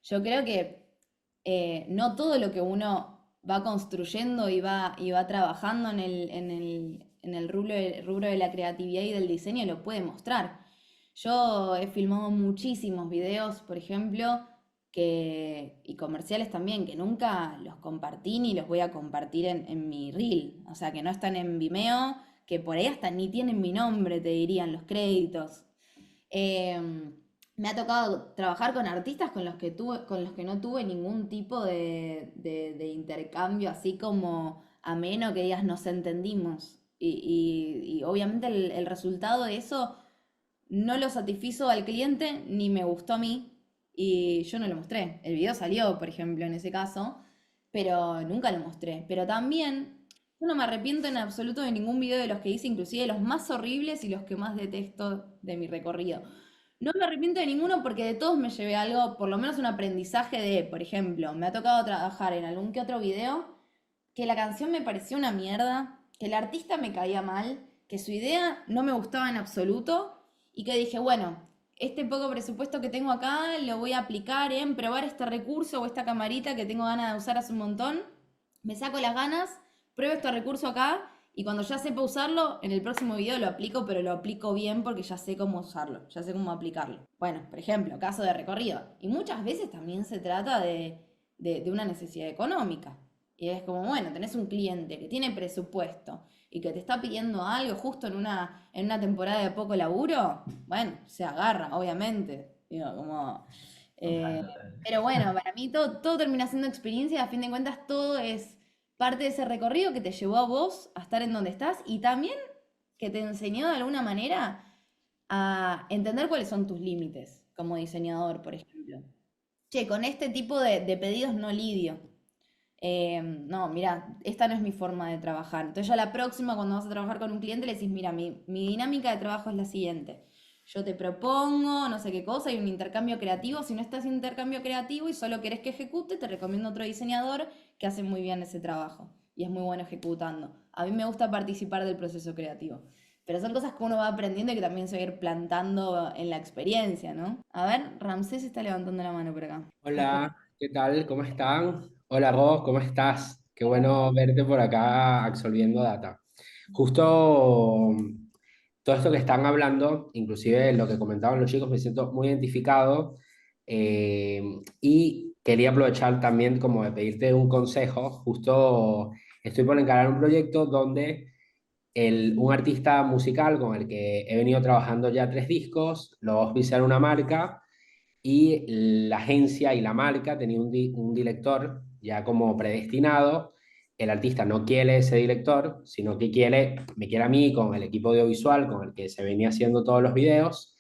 Yo creo que no todo lo que uno va construyendo y va trabajando en el rubro de la creatividad y del diseño lo puede mostrar. Yo he filmado muchísimos videos, por ejemplo, y comerciales también, que nunca los compartí ni los voy a compartir en mi reel. O sea, que no están en Vimeo, que por ahí hasta ni tienen mi nombre, te dirían los créditos. Me ha tocado trabajar con artistas con los que no tuve ningún tipo de intercambio, así como ameno, que digas nos entendimos. Y obviamente el resultado de eso no lo satisfizo al cliente ni me gustó a mí, y yo no lo mostré. El video salió, por ejemplo, en ese caso, pero nunca lo mostré. Pero también yo no me arrepiento en absoluto de ningún video de los que hice, inclusive los más horribles y los que más detesto de mi recorrido. No me arrepiento de ninguno porque de todos me llevé algo, por lo menos un aprendizaje de, por ejemplo, me ha tocado trabajar en algún que otro video que la canción me pareció una mierda, que el artista me caía mal, que su idea no me gustaba en absoluto, y que dije, bueno, este poco presupuesto que tengo acá lo voy a aplicar en probar este recurso o esta camarita que tengo ganas de usar hace un montón. Me saco las ganas, pruebo este recurso acá, y cuando ya sepa usarlo, en el próximo video lo aplico, pero lo aplico bien porque ya sé cómo usarlo, ya sé cómo aplicarlo. Bueno, por ejemplo, caso de recorrido. Y muchas veces también se trata de una necesidad económica. Y es como, bueno, tenés un cliente que tiene presupuesto y que te está pidiendo algo justo en una temporada de poco laburo, bueno, se agarra, obviamente. Digo, como, Eh, Total, total. pero bueno, para mí todo termina siendo experiencia, a fin de cuentas todo es parte de ese recorrido que te llevó a vos a estar en donde estás y también que te enseñó de alguna manera a entender cuáles son tus límites como diseñador, por ejemplo. Che, con este tipo de pedidos no lidio. No, mira, esta no es mi forma de trabajar. Entonces ya la próxima, cuando vas a trabajar con un cliente, le decís, mira, mi dinámica de trabajo es la siguiente. Yo te propongo no sé qué cosa, hay un intercambio creativo. Si no estás en intercambio creativo y solo querés que ejecute, te recomiendo otro diseñador que hace muy bien ese trabajo y es muy bueno ejecutando. A mí me gusta participar del proceso creativo. Pero son cosas que uno va aprendiendo y que también se va a ir plantando en la experiencia, ¿no? A ver, Ramsés está levantando la mano por acá. Hola, ¿qué tal? ¿Cómo están? Hola, Ros, ¿cómo estás? Qué bueno verte por acá absolviendo data. Justo todo esto que están hablando, inclusive lo que comentaban los chicos, me siento muy identificado y quería aprovechar también como de pedirte un consejo. Justo estoy por encarar un proyecto donde un artista musical con el que he venido trabajando ya 3 discos, lo va a auspiciar una marca y la agencia y la marca tenía un director ya como predestinado. El artista no quiere ese director, sino que me quiere a mí con el equipo audiovisual con el que se venía haciendo todos los videos.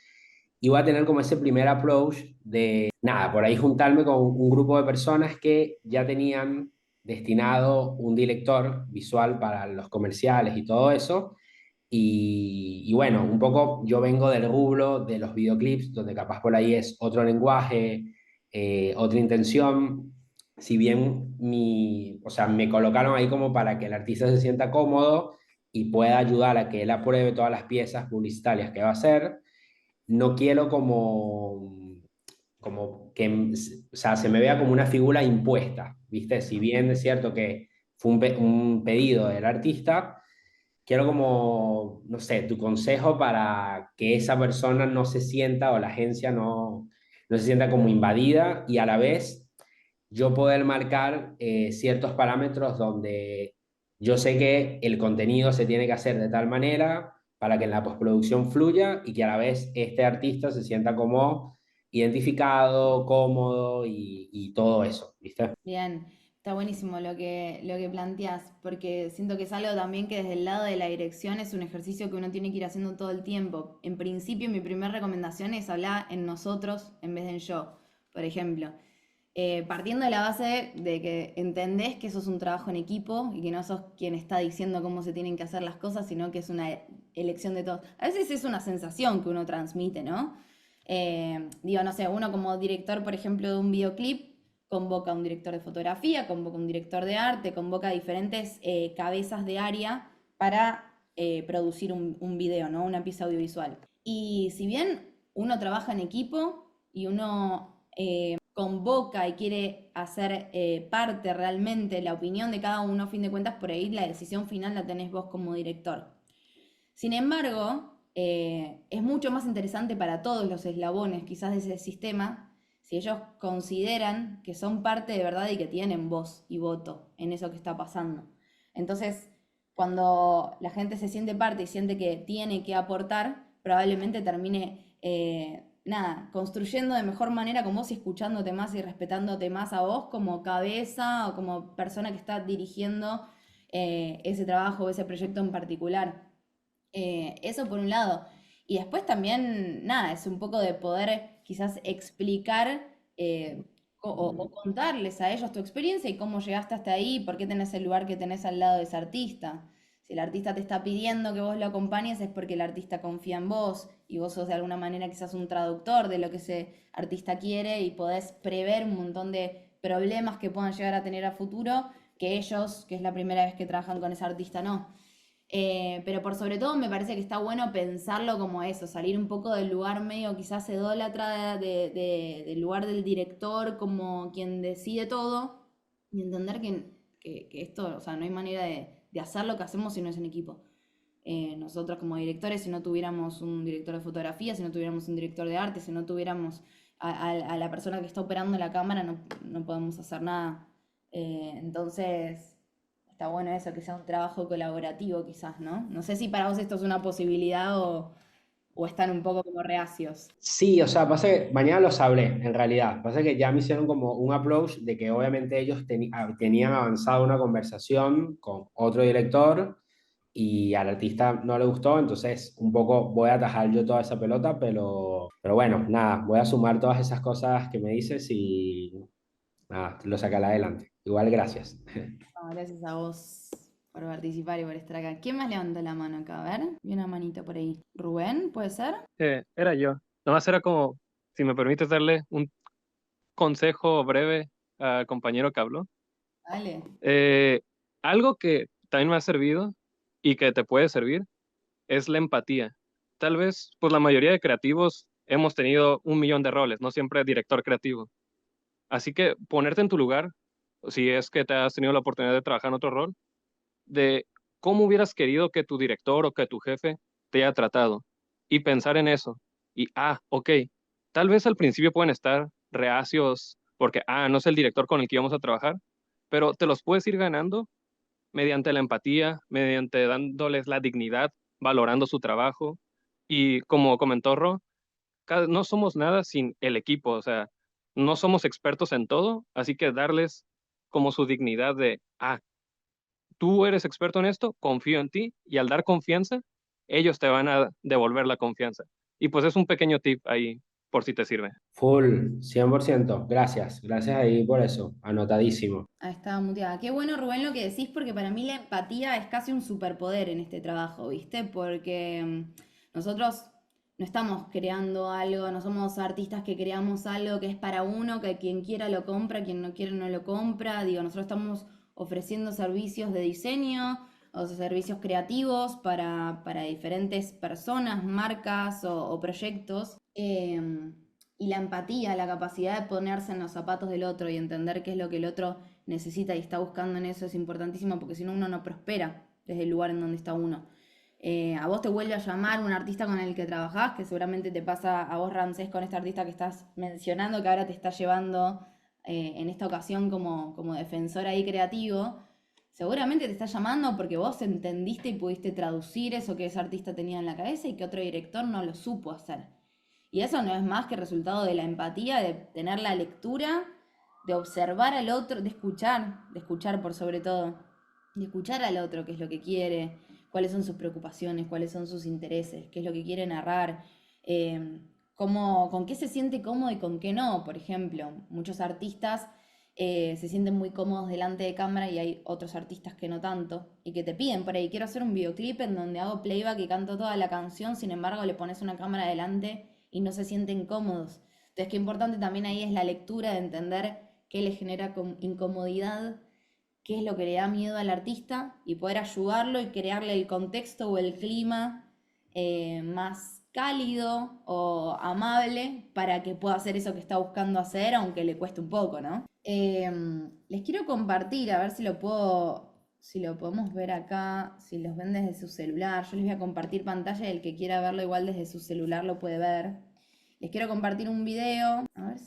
Y voy a tener como ese primer approach de, nada, por ahí juntarme con un grupo de personas que ya tenían destinado un director visual para los comerciales y todo eso, y bueno, un poco yo vengo del rubro de los videoclips, donde capaz por ahí es otro lenguaje, otra intención. Si bien o sea, me colocaron ahí como para que el artista se sienta cómodo y pueda ayudar a que él apruebe todas las piezas publicitarias que va a hacer, no quiero como que, o sea, se me vea como una figura impuesta, ¿viste? Si bien es cierto que fue un pedido del artista, quiero como, no sé, tu consejo para que esa persona no se sienta o la agencia no se sienta como invadida y a la vez yo poder marcar ciertos parámetros donde yo sé que el contenido se tiene que hacer de tal manera para que en la postproducción fluya y que a la vez este artista se sienta como identificado, cómodo y todo eso, ¿viste? Bien, está buenísimo lo que planteás, porque siento que es algo también que desde el lado de la dirección es un ejercicio que uno tiene que ir haciendo todo el tiempo. En principio, mi primera recomendación es hablar en nosotros en vez de en yo, por ejemplo. Partiendo de la base de que entendés que eso es un trabajo en equipo y que no sos quien está diciendo cómo se tienen que hacer las cosas, sino que es una elección de todos. A veces es una sensación que uno transmite, ¿no? Digo, no sé, uno como director, por ejemplo, de un videoclip, convoca a un director de fotografía, convoca a un director de arte, convoca a diferentes cabezas de área para producir un video, ¿no? Una pieza audiovisual. Y si bien uno trabaja en equipo y uno convoca y quiere hacer parte realmente la opinión de cada uno, a fin de cuentas, por ahí la decisión final la tenés vos como director. Sin embargo, es mucho más interesante para todos los eslabones quizás de ese sistema si ellos consideran que son parte de verdad y que tienen voz y voto en eso que está pasando. Entonces, cuando la gente se siente parte y siente que tiene que aportar, probablemente termine, nada, construyendo de mejor manera con vos y escuchándote más y respetándote más a vos como cabeza o como persona que está dirigiendo ese trabajo o ese proyecto en particular. Eso por un lado. Y después también, nada, es un poco de poder quizás explicar o contarles a ellos tu experiencia y cómo llegaste hasta ahí, por qué tenés el lugar que tenés al lado de ese artista. Si el artista te está pidiendo que vos lo acompañes es porque el artista confía en vos y vos sos de alguna manera quizás un traductor de lo que ese artista quiere y podés prever un montón de problemas que puedan llegar a tener a futuro que ellos, que es la primera vez que trabajan con ese artista, no. Pero por sobre todo me parece que está bueno pensarlo como eso, salir un poco del lugar medio quizás idólatra del lugar del director como quien decide todo y entender que esto, o sea, no hay manera de hacer lo que hacemos si no es en equipo. Nosotros como directores, si no tuviéramos un director de fotografía, si no tuviéramos un director de arte, si no tuviéramos a la persona que está operando la cámara, no podemos hacer nada. Entonces... Está bueno eso, que sea un trabajo colaborativo quizás, ¿no? No sé si para vos esto es una posibilidad ¿O están un poco como reacios? Sí, o sea, pasa que mañana lo sabré, en realidad. Pasa que ya me hicieron como un approach de que obviamente ellos tenían avanzado una conversación con otro director y al artista no le gustó, entonces un poco voy a atajar yo toda esa pelota, pero bueno, nada, voy a sumar todas esas cosas que me dices y nada, lo sacaré adelante. Igual, gracias. No, gracias a vos por participar y por estar acá. ¿Quién más levanta la mano acá? A ver, vi una manito por ahí. ¿Rubén, puede ser? Era yo. Nomás era como, si me permites darle un consejo breve al compañero que habló. Dale. Eh, Algo que también me ha servido y que te puede servir es la empatía. Tal vez, pues la mayoría de creativos hemos tenido 1 millón de roles, no siempre director creativo. Así que ponerte en tu lugar, si es que te has tenido la oportunidad de trabajar en otro rol, de cómo hubieras querido que tu director o que tu jefe te haya tratado y pensar en eso. Y, ok, tal vez al principio pueden estar reacios porque, no es el director con el que íbamos a trabajar, pero te los puedes ir ganando mediante la empatía, mediante dándoles la dignidad, valorando su trabajo. Y como comentó Ro, no somos nada sin el equipo, o sea, no somos expertos en todo, así que darles como su dignidad de, tú eres experto en esto, confío en ti, y al dar confianza, ellos te van a devolver la confianza. Y pues es un pequeño tip ahí, por si te sirve. Full, 100%. Gracias, gracias ahí por eso. Anotadísimo. Ah, estaba muteada. Qué bueno, Rubén, lo que decís, porque para mí la empatía es casi un superpoder en este trabajo, ¿viste? Porque nosotros no estamos creando algo, no somos artistas que creamos algo que es para uno, que quien quiera lo compra, quien no quiera no lo compra. Digo, nosotros estamos ofreciendo servicios de diseño o servicios creativos para diferentes personas, marcas o proyectos. Y la empatía, la capacidad de ponerse en los zapatos del otro y entender qué es lo que el otro necesita y está buscando en eso es importantísimo porque si no uno no prospera desde el lugar en donde está uno. A vos te vuelve a llamar un artista con el que trabajás, que seguramente te pasa a vos, Ramsés, con este artista que estás mencionando, que ahora te está llevando en esta ocasión como defensor ahí creativo. Seguramente te está llamando porque vos entendiste y pudiste traducir eso que ese artista tenía en la cabeza y que otro director no lo supo hacer. Y eso no es más que resultado de la empatía, de tener la lectura, de observar al otro, de escuchar por sobre todo, de escuchar al otro, qué es lo que quiere, cuáles son sus preocupaciones, cuáles son sus intereses, qué es lo que quiere narrar, con qué se siente cómodo y con qué no. Por ejemplo, muchos artistas se sienten muy cómodos delante de cámara y hay otros artistas que no tanto y que te piden por ahí, quiero hacer un videoclip en donde hago playback y canto toda la canción, sin embargo le pones una cámara delante y no se sienten cómodos. Entonces, qué importante también ahí es la lectura de entender qué le genera incomodidad, qué es lo que le da miedo al artista y poder ayudarlo y crearle el contexto o el clima más cálido o amable para que pueda hacer eso que está buscando hacer, aunque le cueste un poco, ¿no? Les quiero compartir, a ver si lo podemos ver acá, si los ven desde su celular. Yo les voy a compartir pantalla y el que quiera verlo igual desde su celular lo puede ver. Les quiero compartir un video, a ver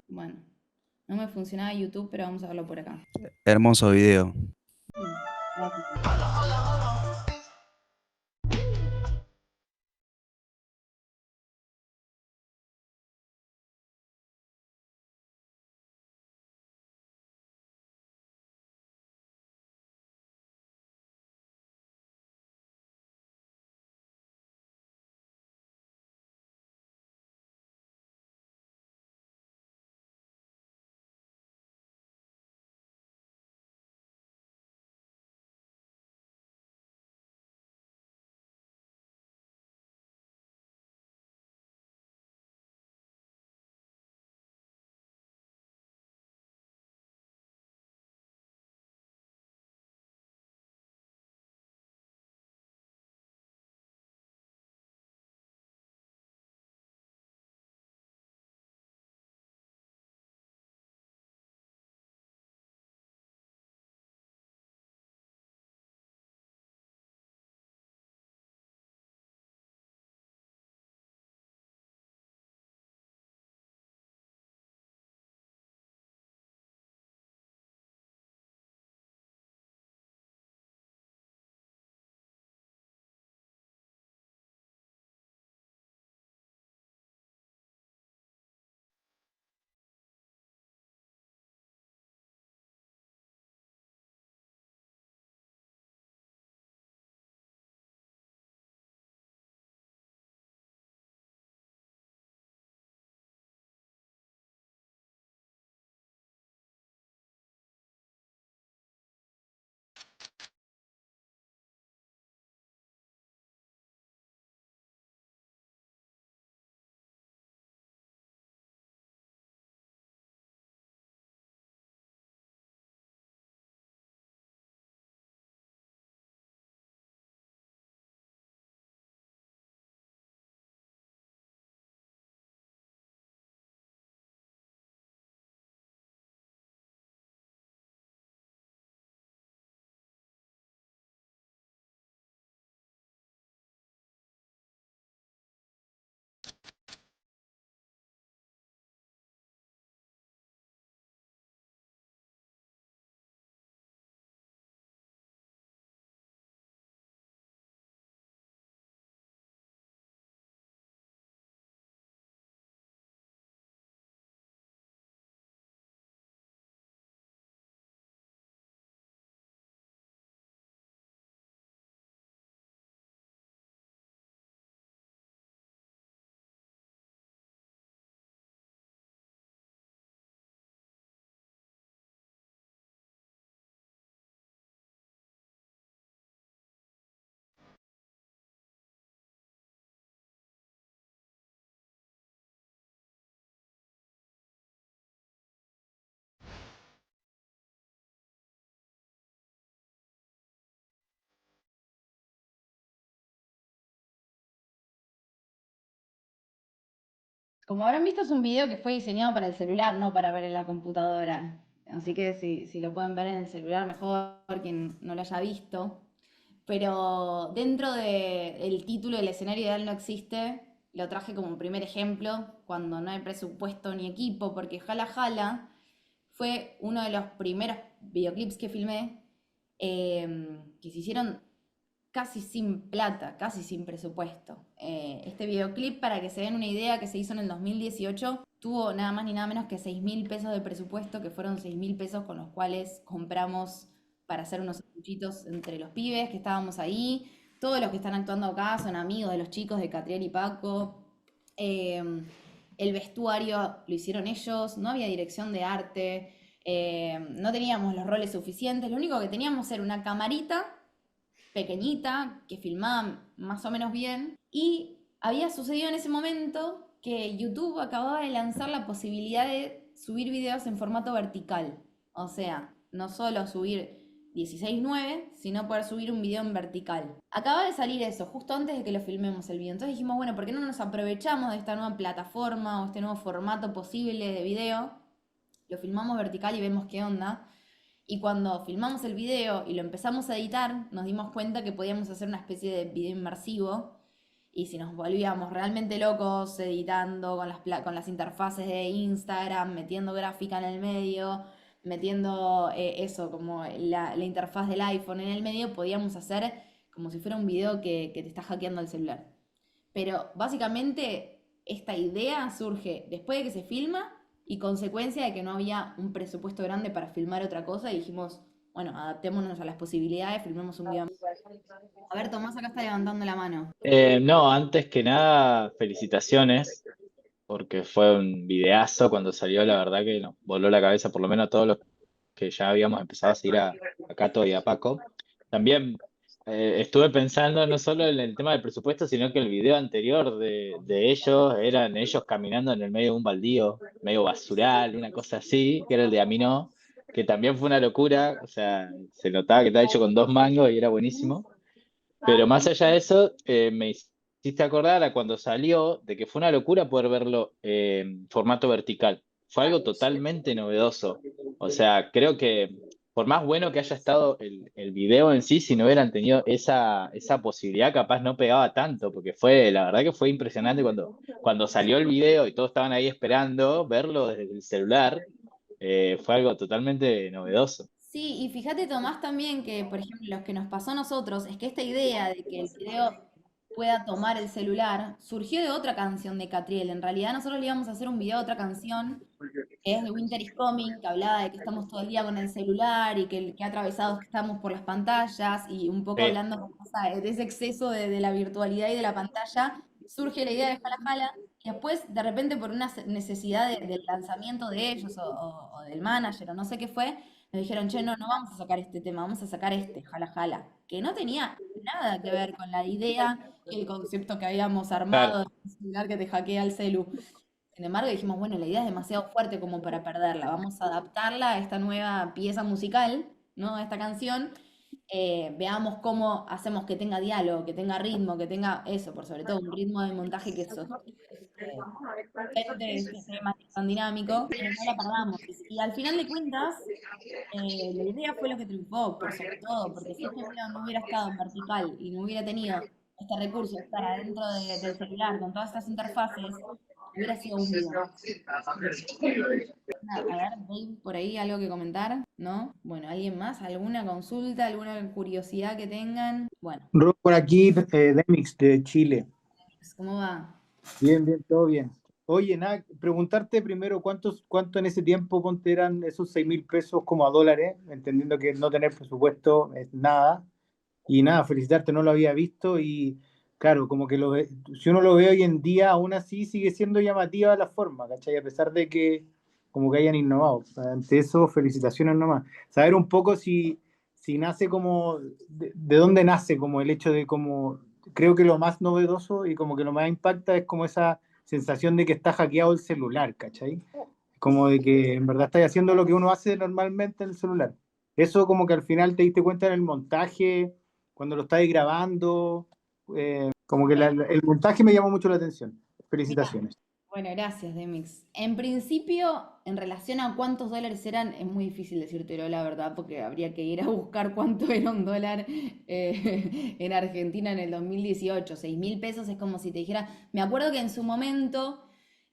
bueno, no me funcionaba YouTube, pero vamos a verlo por acá. Hermoso video. Gracias. Como habrán visto, es un video que fue diseñado para el celular, no para ver en la computadora. Así que si lo pueden ver en el celular, mejor quien no lo haya visto. Pero dentro del título El escenario ideal no existe, lo traje como primer ejemplo cuando no hay presupuesto ni equipo, porque Jala Jala fue uno de los primeros videoclips que filmé que se hicieron casi sin plata, casi sin presupuesto. Este videoclip, para que se den una idea, que se hizo en el 2018, tuvo nada más ni nada menos que 6.000 pesos de presupuesto, que fueron 6.000 pesos con los cuales compramos para hacer unos sanguchitos entre los pibes que estábamos ahí. Todos los que están actuando acá son amigos de los chicos de Catriel y Paco. El vestuario lo hicieron ellos, no había dirección de arte, no teníamos los roles suficientes, lo único que teníamos era una camarita pequeñita que filmaba más o menos bien y había sucedido en ese momento que YouTube acababa de lanzar la posibilidad de subir videos en formato vertical, o sea, no solo subir 16:9, sino poder subir un video en vertical. Acaba de salir eso, justo antes de que lo filmemos el video. Entonces dijimos, bueno, ¿por qué no nos aprovechamos de esta nueva plataforma o este nuevo formato posible de video? Lo filmamos vertical y vemos qué onda. Y cuando filmamos el video y lo empezamos a editar, nos dimos cuenta que podíamos hacer una especie de video inmersivo. Y si nos volvíamos realmente locos editando con las interfaces de Instagram, metiendo gráfica en el medio, metiendo eso, como la interfaz del iPhone en el medio, podíamos hacer como si fuera un video que te está hackeando el celular. Pero básicamente esta idea surge después de que se filma y consecuencia de que no había un presupuesto grande para filmar otra cosa y dijimos, bueno, adaptémonos a las posibilidades, filmemos un video. A ver, Tomás acá está levantando la mano. No, antes que nada, felicitaciones, porque fue un videazo cuando salió, la verdad que nos voló la cabeza, por lo menos a todos los que ya habíamos empezado a seguir a Cato y a Paco. También estuve pensando no solo en el tema del presupuesto, sino que el video anterior de ellos, eran ellos caminando en el medio de un baldío, medio basural, una cosa así, que era el de Aminó, que también fue una locura, o sea, se notaba que estaba hecho con 2 mangos y era buenísimo. Pero más allá de eso, me hiciste acordar a cuando salió de que fue una locura poder verlo en formato vertical. Fue algo totalmente novedoso. O sea, creo que por más bueno que haya estado el video en sí, si no hubieran tenido esa posibilidad, capaz no pegaba tanto, porque la verdad que fue impresionante cuando salió el video y todos estaban ahí esperando verlo desde el celular. Fue algo totalmente novedoso. Sí, y fíjate Tomás también que, por ejemplo, lo que nos pasó a nosotros es que esta idea de que el video pueda tomar el celular surgió de otra canción de Catriel. En realidad nosotros le íbamos a hacer un video de otra canción que es de Winter is Coming, que hablaba de que estamos todo el día con el celular y que atravesados que estamos por las pantallas y un poco Sí. hablando de ese exceso de la virtualidad y de la pantalla, surge la idea de Jala Jala y después de repente por una necesidad del lanzamiento de ellos o del manager o no sé qué fue, nos dijeron, che, no vamos a sacar este tema, vamos a sacar este, Jala Jala, que no tenía nada que ver con la idea y el concepto que habíamos Claro. armado del celular que te hackea el celu. Sin embargo, dijimos, bueno, la idea es demasiado fuerte como para perderla. Vamos a adaptarla a esta nueva pieza musical, ¿no? A esta canción. Veamos cómo hacemos que tenga diálogo, que tenga ritmo, que tenga eso, por sobre todo, un ritmo de montaje que sea más tan dinámico, pero no la perdamos. Y al final de cuentas, la idea fue lo que triunfó, por sobre todo, porque si este video no hubiera estado en vertical y no hubiera tenido este recurso de estar adentro del celular con todas estas interfaces, hubiera sido un video. A ver, Dave, por ahí algo que comentar, ¿no? Bueno, ¿alguien más? ¿Alguna consulta? ¿Alguna curiosidad que tengan? Bueno, Ro, por aquí, Demix de Chile. ¿cómo va? Bien, bien, todo bien. Oye, nada, preguntarte primero cuánto en ese tiempo ponte eran esos 6.000 pesos como a dólares, entendiendo que no tener presupuesto es nada. Y nada, felicitarte, no lo había visto y claro, como que si uno lo ve hoy en día, aún así sigue siendo llamativa la forma, ¿cachai? A pesar de que como que hayan innovado. Ante eso, felicitaciones nomás. Saber un poco si nace como, de dónde nace como el hecho de como, creo que lo más novedoso y como que lo más impacta es como esa sensación de que está hackeado el celular, ¿cachai? Como de que en verdad estás haciendo lo que uno hace normalmente en el celular. Eso como que al final te diste cuenta en el montaje, cuando lo estáis grabando, como que el montaje me llamó mucho la atención. Mira, Felicitaciones. Bueno, gracias, Demix. En principio, en relación a cuántos dólares eran, es muy difícil decírtelo la verdad, porque habría que ir a buscar cuánto era un dólar en Argentina en el 2018. 6.000 pesos es como si te dijera. Me acuerdo que en su momento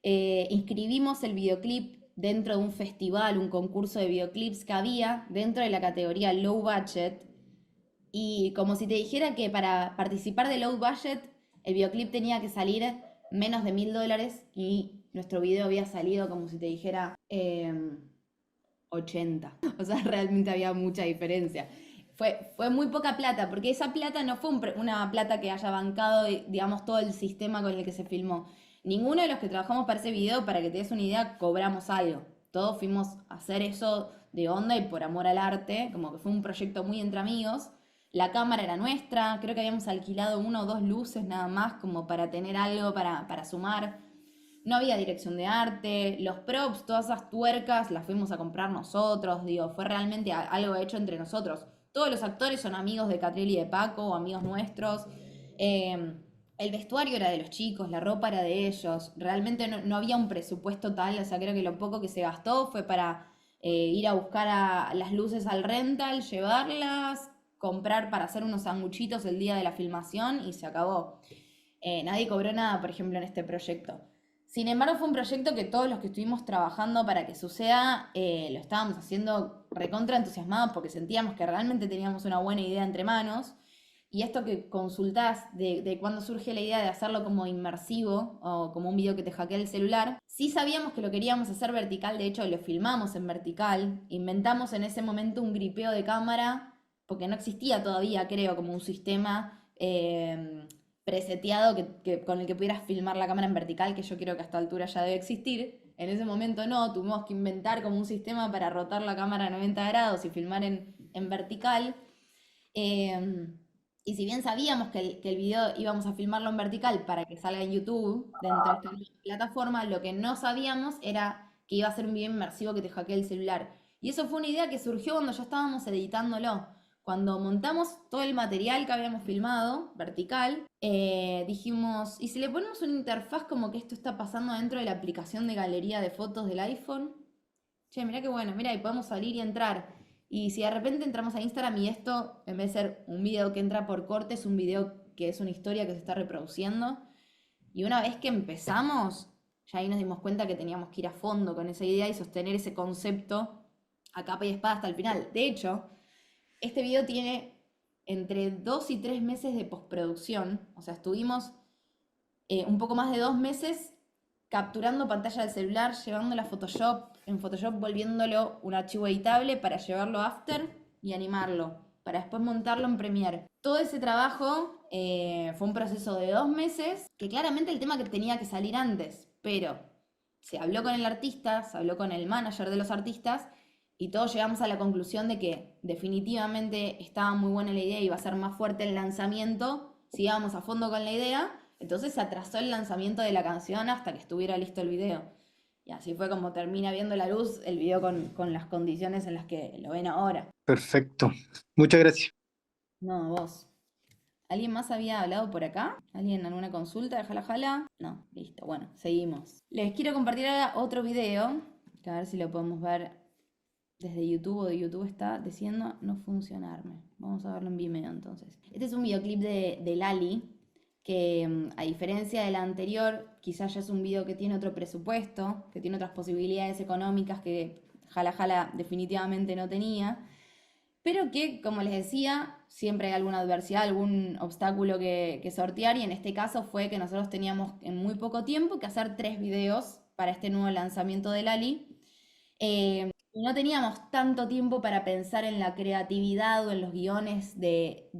inscribimos el videoclip dentro de un festival, un concurso de videoclips que había dentro de la categoría low budget. Y como si te dijera que para participar de low budget, el videoclip tenía que salir menos de $1.000 y nuestro video había salido como si te dijera 80. O sea, realmente había mucha diferencia. Fue muy poca plata, porque esa plata no fue una plata que haya bancado, digamos, todo el sistema con el que se filmó. Ninguno de los que trabajamos para ese video, para que te des una idea, cobramos algo. Todos fuimos a hacer eso de onda y por amor al arte, como que fue un proyecto muy entre amigos. La cámara era nuestra, creo que habíamos alquilado 1 o 2 luces nada más como para tener algo para sumar. No había dirección de arte, los props, todas esas tuercas las fuimos a comprar nosotros, digo, fue realmente algo hecho entre nosotros. Todos los actores son amigos de Catriel y de Paco, o amigos nuestros. El vestuario era de los chicos, la ropa era de ellos. Realmente no había un presupuesto tal, o sea, creo que lo poco que se gastó fue para ir a buscar las luces al rental, llevarlas, comprar para hacer unos sanguchitos el día de la filmación y se acabó. Nadie cobró nada, por ejemplo, en este proyecto. Sin embargo, fue un proyecto que todos los que estuvimos trabajando para que suceda, lo estábamos haciendo recontra entusiasmados porque sentíamos que realmente teníamos una buena idea entre manos. Y esto que consultás de cuándo surge la idea de hacerlo como inmersivo o como un video que te hackea el celular, sí sabíamos que lo queríamos hacer vertical, de hecho lo filmamos en vertical, inventamos en ese momento un gripeo de cámara, porque no existía todavía, creo, como un sistema preseteado con el que pudieras filmar la cámara en vertical, que yo creo que a esta altura ya debe existir. En ese momento no, tuvimos que inventar como un sistema para rotar la cámara a 90 grados y filmar en vertical. Y si bien sabíamos que el video íbamos a filmarlo en vertical para que salga en YouTube dentro de esta plataforma, lo que no sabíamos era que iba a ser un video inmersivo que te hackee el celular. Y eso fue una idea que surgió cuando ya estábamos editándolo. Cuando montamos todo el material que habíamos filmado, vertical, dijimos, ¿y si le ponemos una interfaz como que esto está pasando dentro de la aplicación de galería de fotos del iPhone? Che, mirá qué bueno, mira, y podemos salir y entrar. Y si de repente entramos a Instagram y esto, en vez de ser un video que entra por corte, es un video que es una historia que se está reproduciendo. Y una vez que empezamos, ya ahí nos dimos cuenta que teníamos que ir a fondo con esa idea y sostener ese concepto a capa y espada hasta el final. De hecho, este video tiene entre 2 y 3 meses de postproducción. O sea, estuvimos un poco más de 2 meses capturando pantalla del celular, llevándolo a Photoshop, en Photoshop volviéndolo un archivo editable para llevarlo a After y animarlo, para después montarlo en Premiere. Todo ese trabajo fue un proceso de 2 meses, que claramente el tema que tenía que salir antes, pero se habló con el artista, se habló con el manager de los artistas, y todos llegamos a la conclusión de que definitivamente estaba muy buena la idea y iba a ser más fuerte el lanzamiento si íbamos a fondo con la idea. Entonces se atrasó el lanzamiento de la canción hasta que estuviera listo el video. Y así fue como termina viendo la luz el video con las condiciones en las que lo ven ahora. Perfecto. Muchas gracias. No, vos. ¿Alguien más había hablado por acá? ¿Alguien alguna consulta de Jala Jala? No, listo. Bueno, seguimos. Les quiero compartir ahora otro video, que a ver si lo podemos ver desde YouTube o de YouTube está diciendo no funcionarme. Vamos a verlo en Vimeo entonces. Este es un videoclip de Lali, que a diferencia del anterior, quizás ya es un video que tiene otro presupuesto, que tiene otras posibilidades económicas que Jala Jala definitivamente no tenía, pero que, como les decía, siempre hay alguna adversidad, algún obstáculo que sortear, y en este caso fue que nosotros teníamos en muy poco tiempo que hacer 3 videos para este nuevo lanzamiento de Lali. Y no teníamos tanto tiempo para pensar en la creatividad o en los guiones de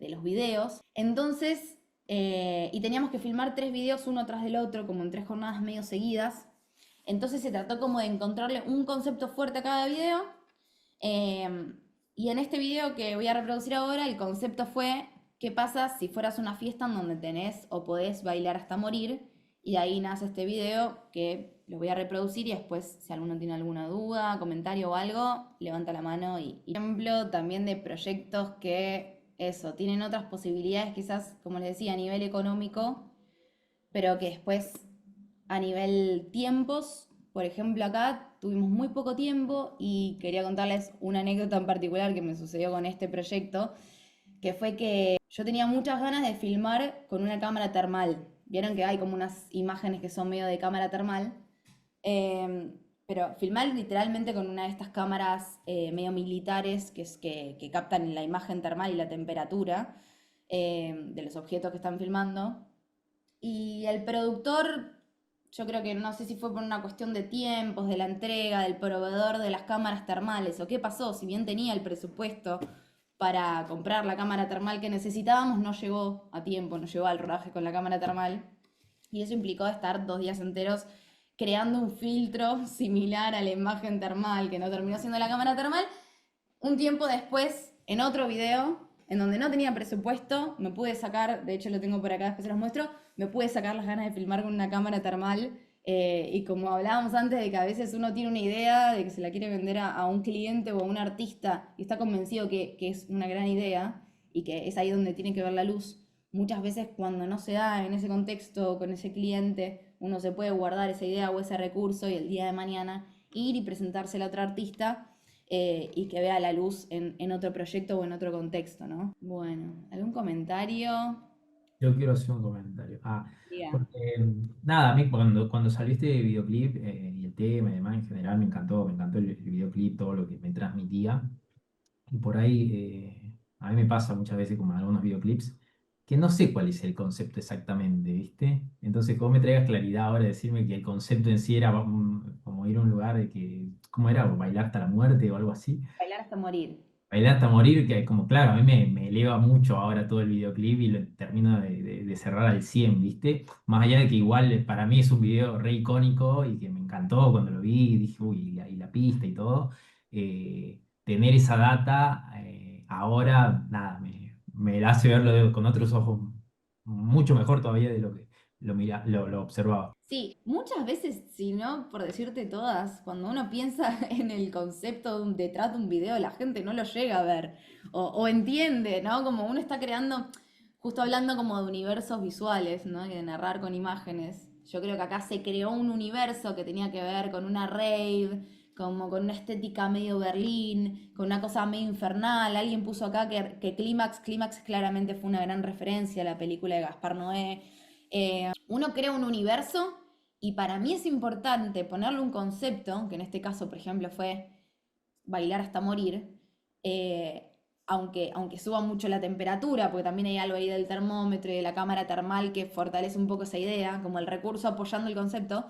los videos. Entonces, y teníamos que filmar 3 videos uno tras del otro, como en 3 jornadas medio seguidas. Entonces se trató como de encontrarle un concepto fuerte a cada video. Y en este video que voy a reproducir ahora, el concepto fue: ¿qué pasa si fueras a una fiesta en donde tenés o podés bailar hasta morir? Y de ahí nace este video que lo voy a reproducir, y después, si alguno tiene alguna duda, comentario o algo, levanta la mano. Y ejemplo también de proyectos que, eso, tienen otras posibilidades quizás, como les decía, a nivel económico, pero que después A nivel tiempos, por ejemplo, acá tuvimos muy poco tiempo y quería contarles una anécdota en particular que me sucedió con este proyecto, que fue que yo tenía muchas ganas de filmar con una cámara termal. Vieron que hay como unas imágenes que son medio de cámara termal. Pero filmar literalmente con una de estas cámaras medio militares que captan la imagen termal y la temperatura de los objetos que están filmando. Y el productor, yo creo que no sé si fue por una cuestión de tiempos, de la entrega, del proveedor de las cámaras termales o qué pasó, si bien tenía el presupuesto para comprar la cámara termal que necesitábamos, no llegó a tiempo, no llegó al rodaje con la cámara termal. Y eso implicó estar 2 días enteros creando un filtro similar a la imagen termal, que no terminó siendo la cámara termal. Un tiempo después, en otro video, en donde no tenía presupuesto, me pude sacar, de hecho lo tengo por acá, después se los muestro, me pude sacar las ganas de filmar con una cámara termal. Y como hablábamos antes de que a veces uno tiene una idea de que se la quiere vender a un cliente o a un artista y está convencido que es una gran idea y que es ahí donde tiene que ver la luz, muchas veces cuando no se da en ese contexto con ese cliente, uno se puede guardar esa idea o ese recurso y el día de mañana ir y presentársela a otro artista y que vea la luz en otro proyecto o en otro contexto, ¿no? Bueno, ¿algún comentario? Yo quiero hacer un comentario. Diga. Porque nada, a mí cuando salió este videoclip y el tema y demás en general me encantó el videoclip, todo lo que me transmitía. Y por ahí a mí me pasa muchas veces como en algunos videoclips que no sé cuál es el concepto exactamente, ¿viste? Entonces, ¿cómo me traigas claridad ahora de decirme que el concepto en sí era como ir a un lugar de que, ¿cómo era? ¿Bailar hasta la muerte o algo así? Bailar hasta morir. Bailar hasta morir, que como claro, a mí me eleva mucho ahora todo el videoclip y lo termino de cerrar al 100, ¿viste? Más allá de que igual para mí es un video re icónico y que me encantó cuando lo vi, dije, uy, y la pista y todo, tener esa data ahora, nada, me la hace verlo con otros ojos mucho mejor todavía de lo que lo observaba. Sí, muchas veces, si no por decirte todas, cuando uno piensa en el concepto detrás de un video, la gente no lo llega a ver o entiende, ¿no? Como uno está creando, justo hablando como de universos visuales, ¿no? Y de narrar con imágenes. Yo creo que acá se creó un universo que tenía que ver con una rave, como con una estética medio Berlín, con una cosa medio infernal. Alguien puso acá que Clímax claramente fue una gran referencia a la película de Gaspar Noé. Uno crea un universo y para mí es importante ponerle un concepto, que en este caso, por ejemplo, fue bailar hasta morir, aunque suba mucho la temperatura, porque también hay algo ahí del termómetro y de la cámara termal que fortalece un poco esa idea, como el recurso apoyando el concepto,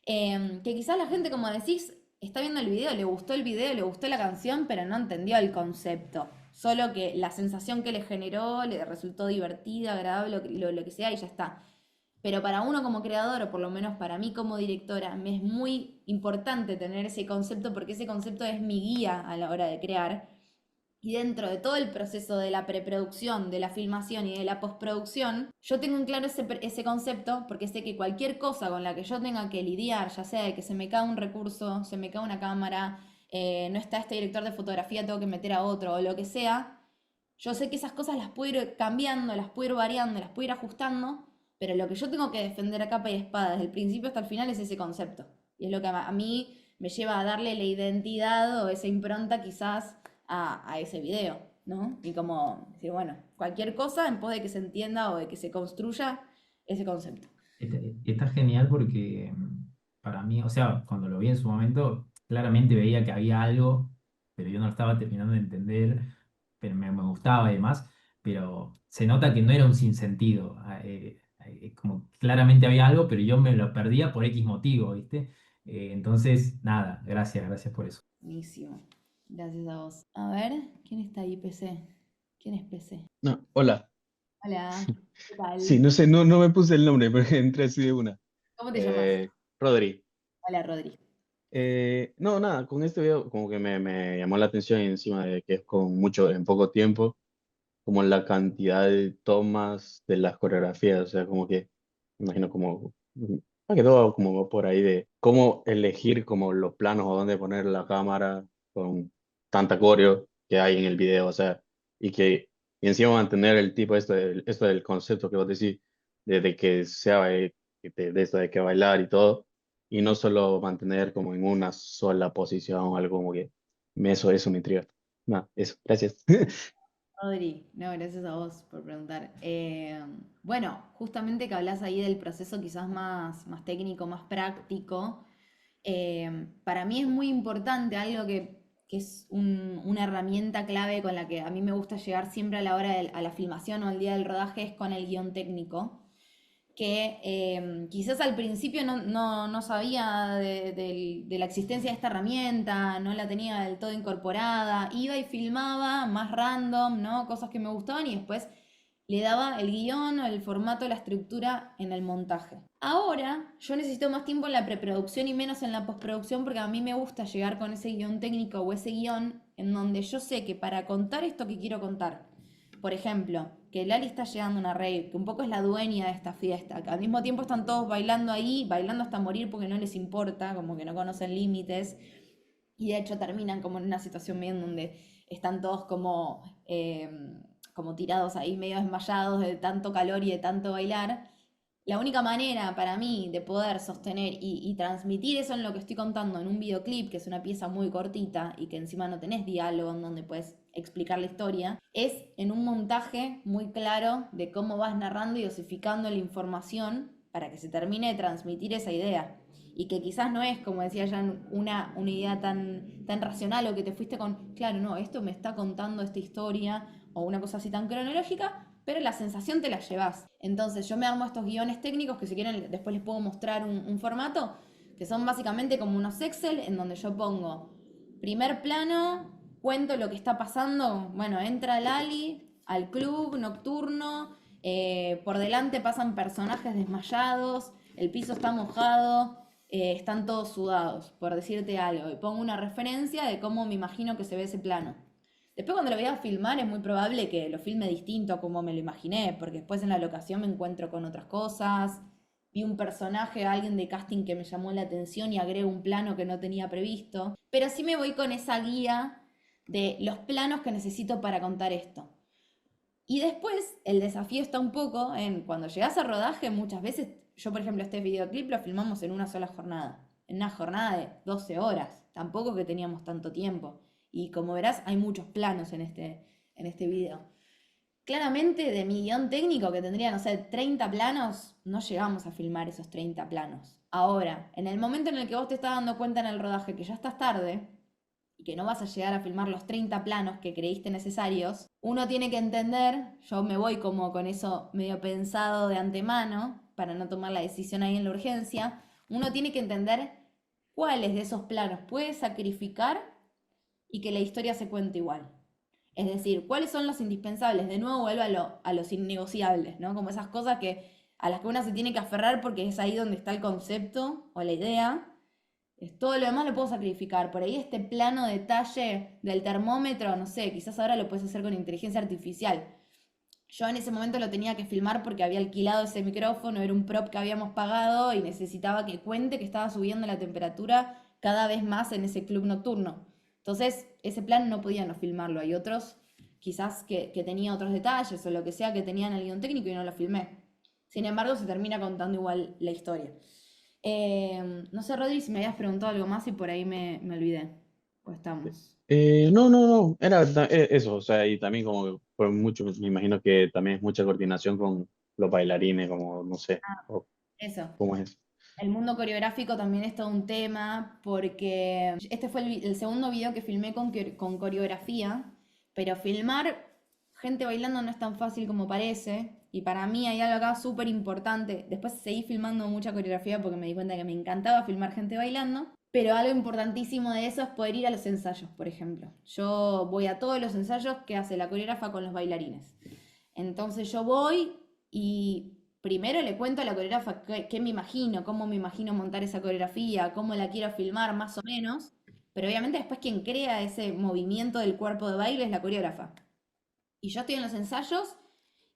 que quizás la gente, como decís, está viendo el video, le gustó la canción, pero no entendió el concepto. Solo que la sensación que le generó le resultó divertida, agradable, lo que sea, y ya está. Pero para uno como creador, o por lo menos para mí como directora, me es muy importante tener ese concepto porque ese concepto es mi guía a la hora de crear. Y dentro de todo el proceso de la preproducción, de la filmación y de la postproducción, yo tengo en claro ese concepto porque sé que cualquier cosa con la que yo tenga que lidiar, ya sea de que se me cae un recurso, se me cae una cámara, no está este director de fotografía, tengo que meter a otro o lo que sea, yo sé que esas cosas las puedo ir cambiando, las puedo ir variando, las puedo ir ajustando, pero lo que yo tengo que defender a capa y espada desde el principio hasta el final es ese concepto. Y es lo que a mí me lleva a darle la identidad o esa impronta quizás a ese video, ¿no? Y como decir, bueno, cualquier cosa en pos de que se entienda o de que se construya ese concepto. Está genial porque para mí, o sea, cuando lo vi en su momento, claramente veía que había algo, pero yo no lo estaba terminando de entender, pero me gustaba y demás, pero se nota que no era un sinsentido. Como claramente había algo, pero yo me lo perdía por X motivo, ¿viste? Entonces, nada, gracias por eso. Buenísimo. Gracias a vos. A ver, ¿quién está ahí, PC? ¿Quién es PC? No, hola. Hola, ¿qué Sí, tal? no sé, no me puse el nombre, pero entré así de una. ¿Cómo te llamas? Eh, Rodri. Hola, Rodri. No, nada, con este video como que me llamó la atención encima de que es con mucho, en poco tiempo, como la cantidad de tomas de las coreografías, o sea, como que, me imagino como, más que todo como por ahí de cómo elegir como los planos o dónde poner la cámara con tanta coreo que hay en el video, o sea, y encima mantener el tipo esto del concepto que vos decís, de que sea de esto de que bailar y todo, y no solo mantener como en una sola posición o algo como que eso me intriga. No, eso, gracias. Rodri, no, gracias a vos por preguntar. Bueno, justamente que hablas ahí del proceso quizás más técnico, más práctico, para mí es muy importante algo que es una herramienta clave con la que a mí me gusta llegar siempre a la hora a la filmación o al día del rodaje es con el guión técnico que quizás al principio no sabía de la existencia de esta herramienta, no la tenía del todo incorporada, iba y filmaba más random, ¿no? Cosas que me gustaban y después le daba el guión o el formato, la estructura en el montaje. Ahora yo necesito más tiempo en la preproducción y menos en la postproducción porque a mí me gusta llegar con ese guión técnico o ese guión en donde yo sé que para contar esto que quiero contar, por ejemplo, que Lali está llegando a una rave, que un poco es la dueña de esta fiesta, que al mismo tiempo están todos bailando ahí, bailando hasta morir porque no les importa, como que no conocen límites, y de hecho terminan como en una situación medio en donde están todos como tirados ahí, medio desmayados de tanto calor y de tanto bailar. La única manera para mí de poder sostener y transmitir eso en lo que estoy contando en un videoclip, que es una pieza muy cortita y que encima no tenés diálogo en donde puedes explicar la historia, es en un montaje muy claro de cómo vas narrando y dosificando la información para que se termine de transmitir esa idea. Y que quizás no es, como decía Jan, una idea tan racional o que te fuiste con, claro, no, esto me está contando esta historia o una cosa así tan cronológica, pero la sensación te la llevas. Entonces yo me armo estos guiones técnicos que si quieren después les puedo mostrar un formato, que son básicamente como unos Excel en donde yo pongo primer plano, cuento lo que está pasando, bueno, entra Lali al club nocturno, por delante pasan personajes desmayados, el piso está mojado, están todos sudados, por decirte algo, y pongo una referencia de cómo me imagino que se ve ese plano. Después cuando lo voy a filmar es muy probable que lo filme distinto a como me lo imaginé, porque después en la locación me encuentro con otras cosas, vi un personaje, alguien de casting que me llamó la atención y agrego un plano que no tenía previsto, pero sí me voy con esa guía de los planos que necesito para contar esto. Y después el desafío está un poco en cuando llegas a rodaje, muchas veces, yo por ejemplo este videoclip lo filmamos en una sola jornada, en una jornada de 12 horas, tampoco que teníamos tanto tiempo. Y como verás, hay muchos planos en este video. Claramente, de mi guión técnico, que tendría, no sé, 30 planos, no llegamos a filmar esos 30 planos. Ahora, en el momento en el que vos te estás dando cuenta en el rodaje que ya estás tarde y que no vas a llegar a filmar los 30 planos que creíste necesarios, uno tiene que entender, yo me voy como con eso medio pensado de antemano, para no tomar la decisión ahí en la urgencia, uno tiene que entender cuáles de esos planos puede sacrificar y que la historia se cuente igual. Es decir, ¿cuáles son los indispensables? De nuevo vuelvo a los innegociables, ¿no? Como esas cosas a las que uno se tiene que aferrar porque es ahí donde está el concepto o la idea. Todo lo demás lo puedo sacrificar. Por ahí este plano detalle del termómetro, no sé, quizás ahora lo puedes hacer con inteligencia artificial. Yo en ese momento lo tenía que filmar porque había alquilado ese micrófono, era un prop que habíamos pagado y necesitaba que cuente que estaba subiendo la temperatura cada vez más en ese club nocturno. Entonces, ese plan no podía no filmarlo. Hay otros, quizás que tenía otros detalles o lo que sea que tenían el guión técnico y no lo filmé. Sin embargo, se termina contando igual la historia. No sé, Rodri, si me habías preguntado algo más y por ahí me olvidé. Pues estamos. No, era eso, o sea, y también como que fue mucho, me imagino que también es mucha coordinación con los bailarines, como, no sé, o Eso. cómo es. El mundo coreográfico también es todo un tema porque este fue el segundo video que filmé con coreografía, pero filmar gente bailando no es tan fácil como parece y para mí hay algo acá súper importante. Después seguí filmando mucha coreografía porque me di cuenta que me encantaba filmar gente bailando, pero algo importantísimo de eso es poder ir a los ensayos, por ejemplo. Yo voy a todos los ensayos que hace la coreógrafa con los bailarines. Entonces yo voy y primero le cuento a la coreógrafa qué me imagino, cómo me imagino montar esa coreografía, cómo la quiero filmar más o menos, pero obviamente después quien crea ese movimiento del cuerpo de baile es la coreógrafa. Y yo estoy en los ensayos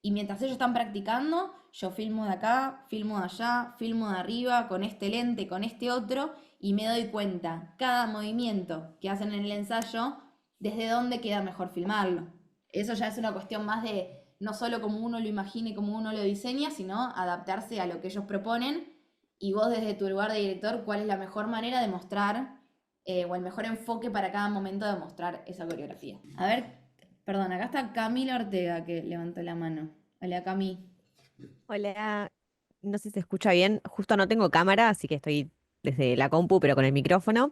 y mientras ellos están practicando, yo filmo de acá, filmo de allá, filmo de arriba, con este lente, con este otro, y me doy cuenta cada movimiento que hacen en el ensayo, desde dónde queda mejor filmarlo. Eso ya es una cuestión más de no solo como uno lo imagina y como uno lo diseña, sino adaptarse a lo que ellos proponen y vos desde tu lugar de director, cuál es la mejor manera de mostrar o el mejor enfoque para cada momento de mostrar esa coreografía. A ver, perdón, acá está Camila Ortega que levantó la mano. Hola, Cami. Hola, no sé si se escucha bien. Justo no tengo cámara, así que estoy desde la compu, pero con el micrófono.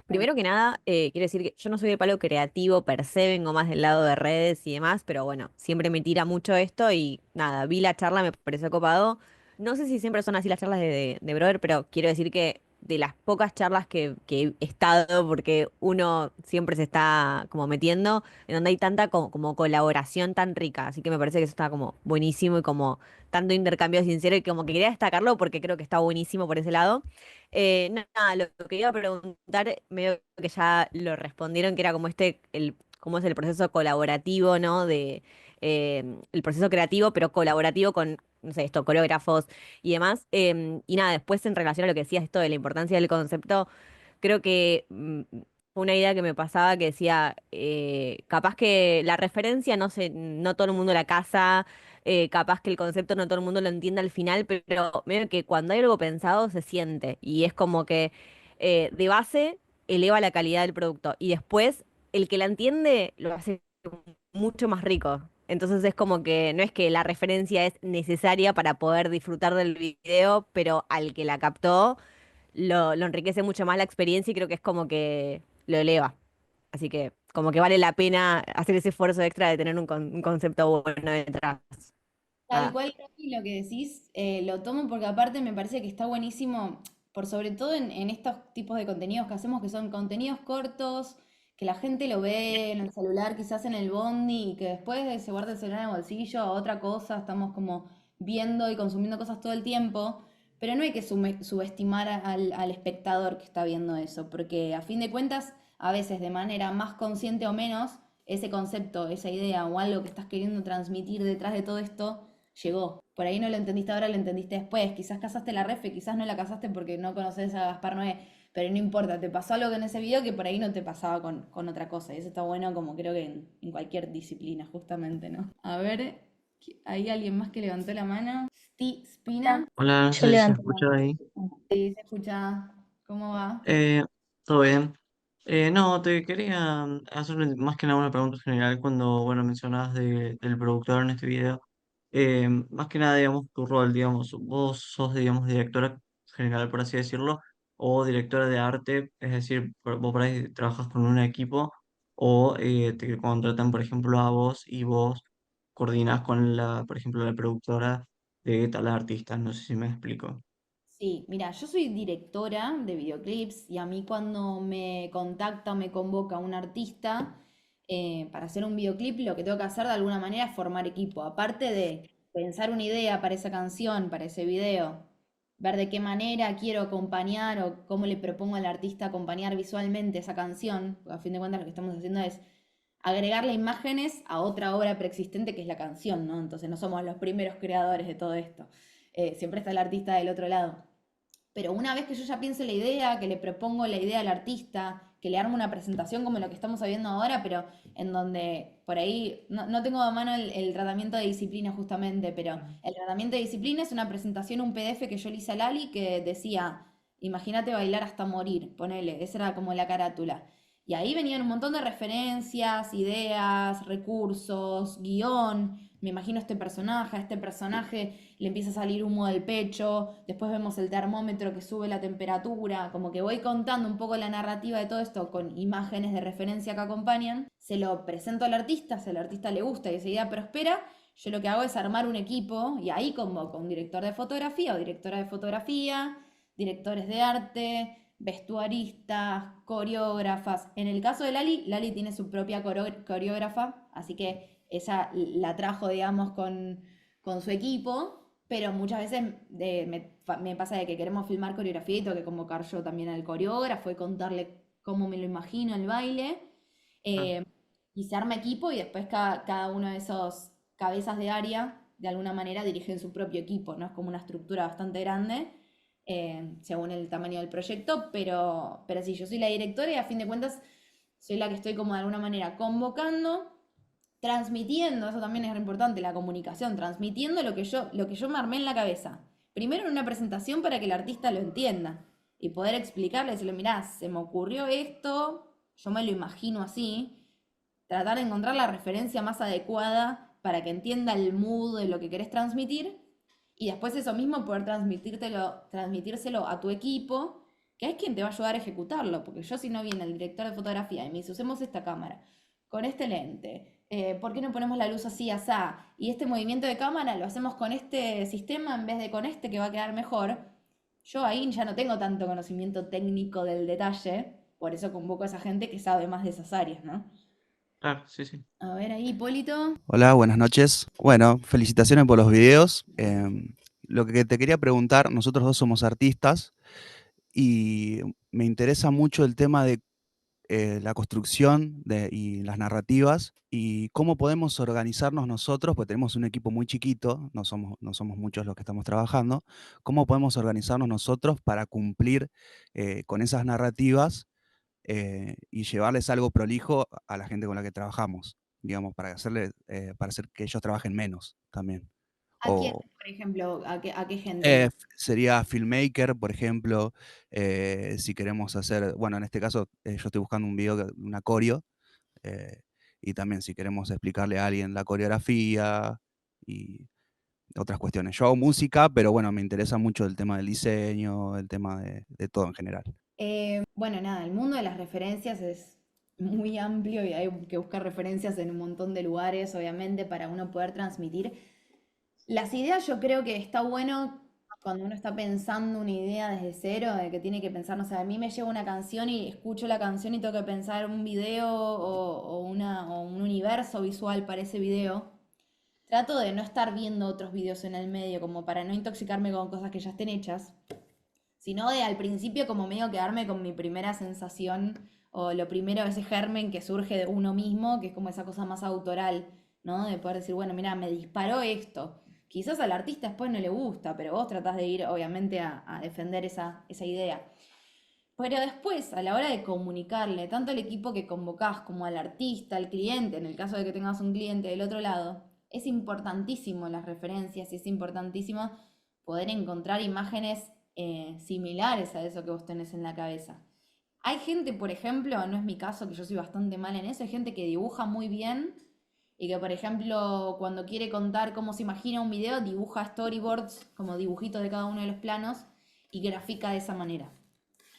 Primero que nada, quiero decir que yo no soy de palo creativo per se, vengo más del lado de redes y demás, pero bueno, siempre me tira mucho esto y nada, vi la charla, me pareció copado. No sé si siempre son así las charlas de Brother, pero quiero decir que de las pocas charlas que he estado, porque uno siempre se está como metiendo, en donde hay tanta como colaboración tan rica, así que me parece que eso está como buenísimo y como tanto intercambio sincero y como que quería destacarlo porque creo que está buenísimo por ese lado. Nada, lo que iba a preguntar, medio que ya lo respondieron, que era como cómo es el proceso colaborativo, ¿no? El proceso creativo, pero colaborativo con, no sé, esto, coreógrafos y demás. Y nada, después en relación a lo que decías, esto de la importancia del concepto, creo que fue una idea que me pasaba que decía, capaz que la referencia, no sé, no todo el mundo la casa, capaz que el concepto no todo el mundo lo entiende al final, pero medio que cuando hay algo pensado se siente y es como que de base eleva la calidad del producto y después el que la entiende lo hace mucho más rico. Entonces es como que no es que la referencia es necesaria para poder disfrutar del video, pero al que la captó lo enriquece mucho más la experiencia y creo que es como que lo eleva. Así que como que vale la pena hacer ese esfuerzo extra de tener un concepto bueno detrás. Tal Nada. cual, Cami, lo que decís, lo tomo porque aparte me parece que está buenísimo, por sobre todo en estos tipos de contenidos que hacemos, que son contenidos cortos, que la gente lo ve en el celular, quizás en el bondi, y que después se guarda el celular en el bolsillo a otra cosa, estamos como viendo y consumiendo cosas todo el tiempo, pero no hay que subestimar al espectador que está viendo eso, porque a fin de cuentas, a veces de manera más consciente o menos, ese concepto, esa idea o algo que estás queriendo transmitir detrás de todo esto llegó. Por ahí no lo entendiste ahora, lo entendiste después. Quizás casaste la refe, quizás no la casaste porque no conoces a Gaspar Noé, pero no importa, te pasó algo en ese video que por ahí no te pasaba con otra cosa. Y eso está bueno como creo que en cualquier disciplina, justamente, ¿no? A ver, ¿hay alguien más que levantó la mano? Spina. Hola, no Yo sé si se levanté la escucha mano. ahí. Sí, se escucha. ¿Cómo va? Eh, ¿Todo bien? No, te quería hacer más que nada una pregunta general cuando, bueno, mencionabas del productor en este video. Más que nada, digamos, tu rol, digamos, vos sos, digamos, directora general, por así decirlo, o directora de arte, es decir, vos por ahí trabajas con un equipo o te contratan, por ejemplo, a vos y vos coordinas con por ejemplo, la productora de tal artista, no sé si me explico. Sí, mira, yo soy directora de videoclips y a mí cuando me contacta o me convoca un artista para hacer un videoclip, lo que tengo que hacer de alguna manera es formar equipo. Aparte de pensar una idea para esa canción, para ese video, ver de qué manera quiero acompañar o cómo le propongo al artista acompañar visualmente esa canción, porque a fin de cuentas lo que estamos haciendo es agregarle imágenes a otra obra preexistente que es la canción, ¿no? Entonces no somos los primeros creadores de todo esto. Siempre está el artista del otro lado. Pero una vez que yo ya pienso la idea, que le propongo la idea al artista, que le armo una presentación como lo que estamos viendo ahora, pero en donde por ahí no tengo a mano el tratamiento de disciplina justamente, pero el tratamiento de disciplina es una presentación, un PDF que yo le hice a Lali que decía, imagínate bailar hasta morir, ponele, esa era como la carátula. Y ahí venían un montón de referencias, ideas, recursos, guión. Me imagino a este personaje le empieza a salir humo del pecho, después vemos el termómetro que sube la temperatura, como que voy contando un poco la narrativa de todo esto con imágenes de referencia que acompañan, se lo presento al artista, si al artista le gusta y esa idea prospera, yo lo que hago es armar un equipo y ahí convoco un director de fotografía o directora de fotografía, directores de arte, vestuaristas, coreógrafas. En el caso de Lali, Lali tiene su propia coreógrafa, así que ella la trajo, digamos, con su equipo, pero muchas veces me pasa de que queremos filmar coreografía y tengo que convocar yo también al coreógrafo y contarle cómo me lo imagino el baile. Ah, Eh, y se arma equipo y después cada uno de esos cabezas de área de alguna manera dirigen su propio equipo, ¿no? Es como una estructura bastante grande según el tamaño del proyecto, pero sí, yo soy la directora y a fin de cuentas soy la que estoy como de alguna manera convocando, transmitiendo, eso también es re importante, la comunicación, transmitiendo lo que yo me armé en la cabeza. primero en una presentación para que el artista lo entienda y poder explicarle, decirle, mirá, se me ocurrió esto, yo me lo imagino así, tratar de encontrar la referencia más adecuada para que entienda el mood de lo que querés transmitir y después eso mismo poder transmitírselo a tu equipo, que es quien te va a ayudar a ejecutarlo, porque yo si no viene el director de fotografía y me dice, usemos esta cámara, con este lente, ¿por qué no ponemos la luz así, asá? Y este movimiento de cámara lo hacemos con este sistema en vez de con este que va a quedar mejor. Yo ahí ya no tengo tanto conocimiento técnico del detalle, por eso convoco a esa gente que sabe más de esas áreas, ¿no? Claro, sí, sí. A ver ahí, Hipólito. Hola, buenas noches. Bueno, felicitaciones por los videos. Lo que te quería preguntar, nosotros dos somos artistas y me interesa mucho el tema de la construcción y las narrativas y cómo podemos organizarnos nosotros, porque tenemos un equipo muy chiquito, no somos muchos los que estamos trabajando, cómo podemos organizarnos nosotros para cumplir con esas narrativas y llevarles algo prolijo a la gente con la que trabajamos, digamos, para hacer que ellos trabajen menos también. ¿A quién, O por ejemplo? ¿A qué gente? sería filmmaker, por ejemplo, si queremos hacer, bueno, en este caso yo estoy buscando un video, una coreo, eh, y también si queremos explicarle a alguien la coreografía y otras cuestiones. Yo hago música, pero bueno, me interesa mucho el tema del diseño, el tema de todo en general. Bueno, nada, el mundo de las referencias es muy amplio y hay que buscar referencias en un montón de lugares, obviamente, para uno poder transmitir. Las ideas yo creo que está bueno cuando uno está pensando una idea desde cero, de que tiene que pensar, no sé, a mí me llega una canción y escucho la canción y tengo que pensar un video o un universo visual para ese video. Trato de no estar viendo otros videos en el medio, como para no intoxicarme con cosas que ya estén hechas, sino de al principio como medio quedarme con mi primera sensación o lo primero, ese germen que surge de uno mismo, que es como esa cosa más autoral, ¿no? De poder decir, bueno, mira, me disparó esto. Quizás al artista después no le gusta, pero vos tratás de ir, obviamente, a defender esa idea. Pero después, a la hora de comunicarle, tanto al equipo que convocás como al artista, al cliente, en el caso de que tengas un cliente del otro lado, es importantísimo las referencias y es importantísimo poder encontrar imágenes similares a eso que vos tenés en la cabeza. Hay gente, por ejemplo, no es mi caso, que yo soy bastante mala en eso, hay gente que dibuja muy bien y que, por ejemplo, cuando quiere contar cómo se imagina un video, dibuja storyboards como dibujitos de cada uno de los planos y grafica de esa manera.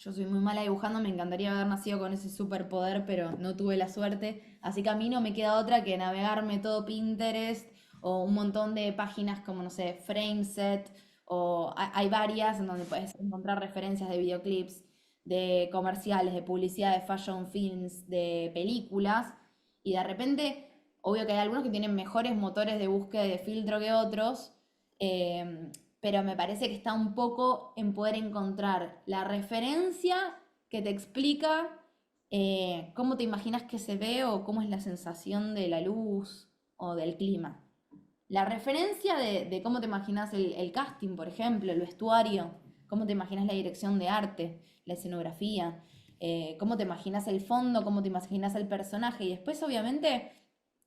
Yo soy muy mala dibujando, me encantaría haber nacido con ese superpoder, pero no tuve la suerte. Así que a mí no me queda otra que navegarme todo Pinterest o un montón de páginas como, no sé, Frameset, o hay varias en donde puedes encontrar referencias de videoclips, de comerciales, de publicidad, de fashion films, de películas. Y de repente, obvio que hay algunos que tienen mejores motores de búsqueda y de filtro que otros. Pero me parece que está un poco en poder encontrar la referencia que te explica cómo te imaginas que se ve o cómo es la sensación de la luz o del clima. La referencia de cómo te imaginas el casting, por ejemplo, el vestuario, cómo te imaginas la dirección de arte, la escenografía, cómo te imaginas el fondo, cómo te imaginas el personaje. Y después, obviamente,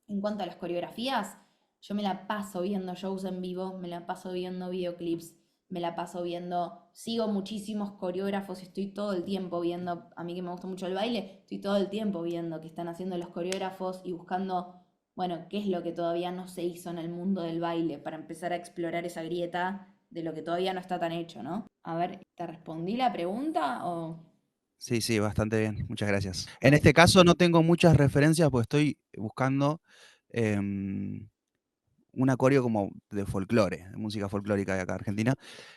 en cuanto a las coreografías, yo me la paso viendo shows en vivo, me la paso viendo videoclips, me la paso viendo, sigo muchísimos coreógrafos, estoy todo el tiempo viendo, a mí que me gusta mucho el baile, estoy todo el tiempo viendo qué están haciendo los coreógrafos y buscando, bueno, qué es lo que todavía no se hizo en el mundo del baile para empezar a explorar esa grieta de lo que todavía no está tan hecho, ¿no? A ver, ¿te respondí la pregunta o...? Sí, sí, bastante bien, muchas gracias. En este caso no tengo muchas referencias porque estoy buscando una coreo como de folclore, de música folclórica de acá, Argentina,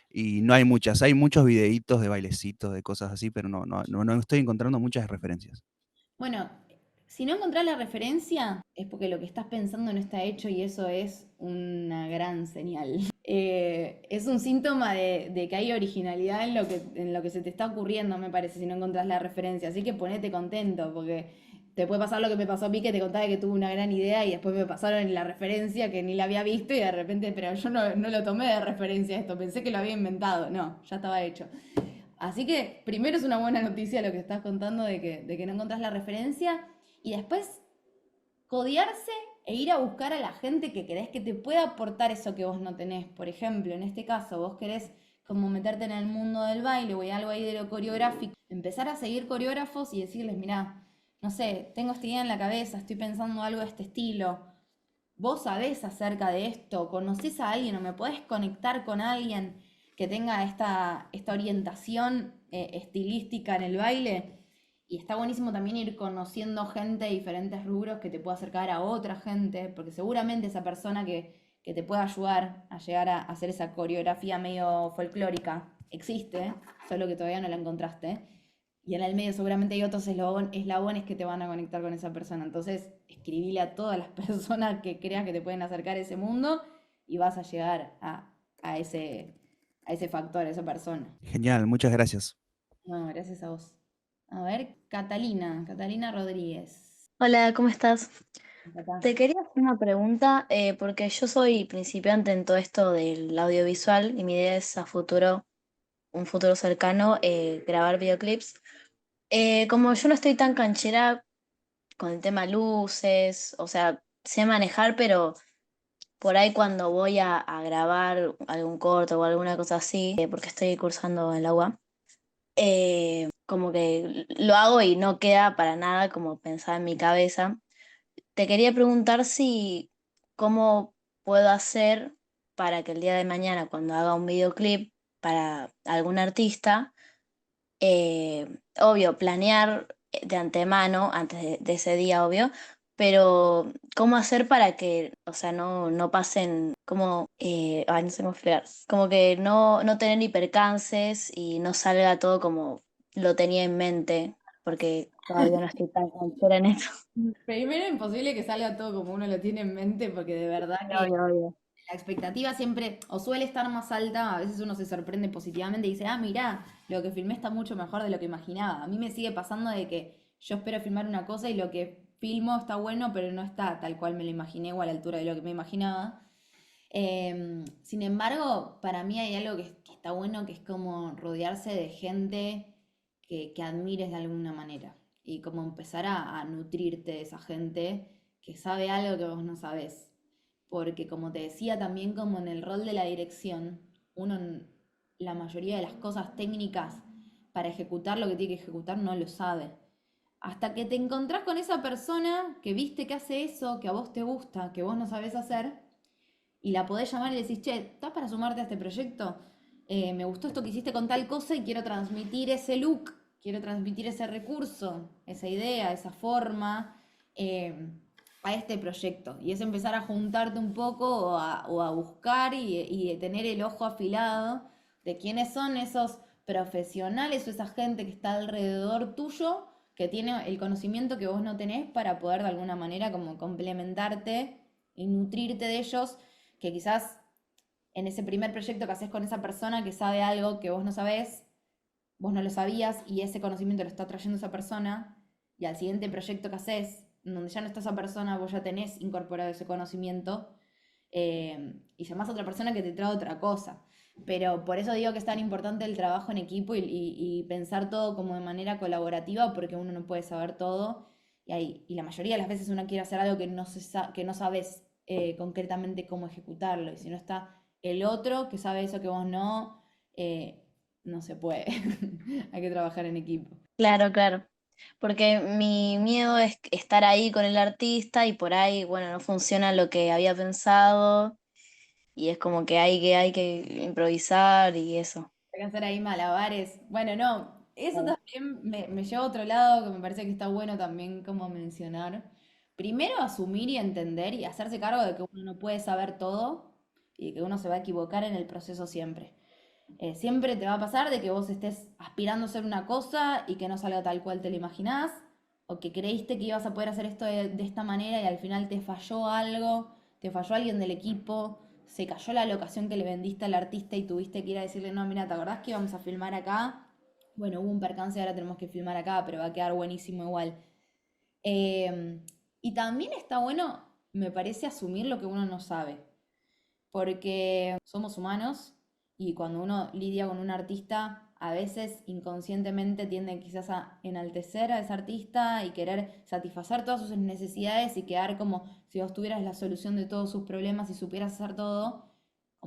y no hay muchas. Hay muchos videitos de bailecitos, de cosas así, pero no estoy encontrando muchas referencias. Bueno, si no encontrás la referencia, es porque lo que estás pensando no está hecho y eso es una gran señal. Es un síntoma de que hay originalidad en lo que se te está ocurriendo, me parece, si no encontrás la referencia. Así que ponete contento, porque te puede pasar lo que me pasó a mí, que te contaba que tuve una gran idea y después me pasaron la referencia que ni la había visto y de repente, pero yo no lo tomé de referencia esto, pensé que lo había inventado. No, ya estaba hecho. Así que primero es una buena noticia lo que estás contando de que no encontrás la referencia y después codearse e ir a buscar a la gente que querés que te pueda aportar eso que vos no tenés. Por ejemplo, en este caso, vos querés como meterte en el mundo del baile o hay algo ahí de lo coreográfico, empezar a seguir coreógrafos y decirles, mirá, no sé, tengo esta idea en la cabeza, estoy pensando algo de este estilo. ¿Vos sabés acerca de esto? ¿Conocés a alguien o me podés conectar con alguien que tenga esta orientación estilística en el baile? Y está buenísimo también ir conociendo gente de diferentes rubros que te pueda acercar a otra gente, porque seguramente esa persona que te pueda ayudar a llegar a hacer esa coreografía medio folclórica existe, solo que todavía no la encontraste. Y en el medio seguramente hay otros eslabones que te van a conectar con esa persona. Entonces, escribile a todas las personas que creas que te pueden acercar a ese mundo y vas a llegar a ese factor, a esa persona. Genial, muchas gracias. No, gracias a vos. A ver, Catalina Rodríguez. Hola, ¿cómo estás? Acá. Te quería hacer una pregunta porque yo soy principiante en todo esto del audiovisual y mi idea es a futuro, un futuro cercano, grabar videoclips. Como yo no estoy tan canchera con el tema luces, o sea, sé manejar, pero por ahí cuando voy a grabar algún corto o alguna cosa así, porque estoy cursando en la UA, como que lo hago y no queda para nada como pensaba en mi cabeza. Te quería preguntar si cómo puedo hacer para que el día de mañana, cuando haga un videoclip para algún artista, obvio, planear de antemano, antes de ese día, obvio, pero cómo hacer para que, o sea, no pasen, como, ay, no sé cómo explicar, como que no tener hipercances y no salga todo como lo tenía en mente, porque todavía no estoy tan canchera en eso. Primero, imposible que salga todo como uno lo tiene en mente, porque de verdad que Obvio, obvio. la expectativa siempre o suele estar más alta, a veces uno se sorprende positivamente y dice, ah, mirá, lo que filmé está mucho mejor de lo que imaginaba. A mí me sigue pasando de que yo espero filmar una cosa y lo que filmo está bueno, pero no está tal cual me lo imaginé o a la altura de lo que me imaginaba. Sin embargo, para mí hay algo que está bueno, que es como rodearse de gente que admires de alguna manera y como empezar a nutrirte de esa gente que sabe algo que vos no sabés. Porque como te decía también como en el rol de la dirección, uno la mayoría de las cosas técnicas para ejecutar lo que tiene que ejecutar no lo sabe. Hasta que te encontrás con esa persona que viste que hace eso, que a vos te gusta, que vos no sabés hacer, y la podés llamar y le decís, che, ¿estás para sumarte a este proyecto? Me gustó esto que hiciste con tal cosa y quiero transmitir ese look, quiero transmitir ese recurso, esa idea, esa forma a este proyecto. Y es empezar a juntarte un poco o a buscar y tener el ojo afilado de quiénes son esos profesionales o esa gente que está alrededor tuyo, que tiene el conocimiento que vos no tenés para poder de alguna manera como complementarte y nutrirte de ellos, que quizás en ese primer proyecto que haces con esa persona que sabe algo que vos no sabés, vos no lo sabías y ese conocimiento lo está trayendo esa persona, y al siguiente proyecto que haces, donde ya no está esa persona, vos ya tenés incorporado ese conocimiento y llamás a otra persona que te trae otra cosa. Pero por eso digo que es tan importante el trabajo en equipo y pensar todo como de manera colaborativa, porque uno no puede saber todo y la mayoría de las veces uno quiere hacer algo que que no sabes concretamente cómo ejecutarlo. Y si no está el otro que sabe eso que vos no, no se puede. Hay que trabajar en equipo. Claro, claro. Porque mi miedo es estar ahí con el artista y por ahí, bueno, no funciona lo que había pensado y es como que hay que improvisar y eso. Hay que hacer ahí malabares. Bueno, no, eso también me lleva a otro lado que me parece que está bueno también como mencionar. Primero, asumir y entender y hacerse cargo de que uno no puede saber todo y que uno se va a equivocar en el proceso siempre. Siempre te va a pasar de que vos estés aspirando a hacer una cosa y que no salga tal cual te lo imaginás, o que creíste que ibas a poder hacer esto de esta manera y al final te falló algo, te falló alguien del equipo, se cayó la locación que le vendiste al artista y tuviste que ir a decirle, no, mira, ¿te acordás que íbamos a filmar acá? Bueno, hubo un percance, ahora tenemos que filmar acá, pero va a quedar buenísimo igual. Y también está bueno, me parece, asumir lo que uno no sabe, porque somos humanos y cuando uno lidia con un artista, a veces inconscientemente tiende quizás a enaltecer a ese artista y querer satisfacer todas sus necesidades y quedar como si vos tuvieras la solución de todos sus problemas y supieras hacer todo,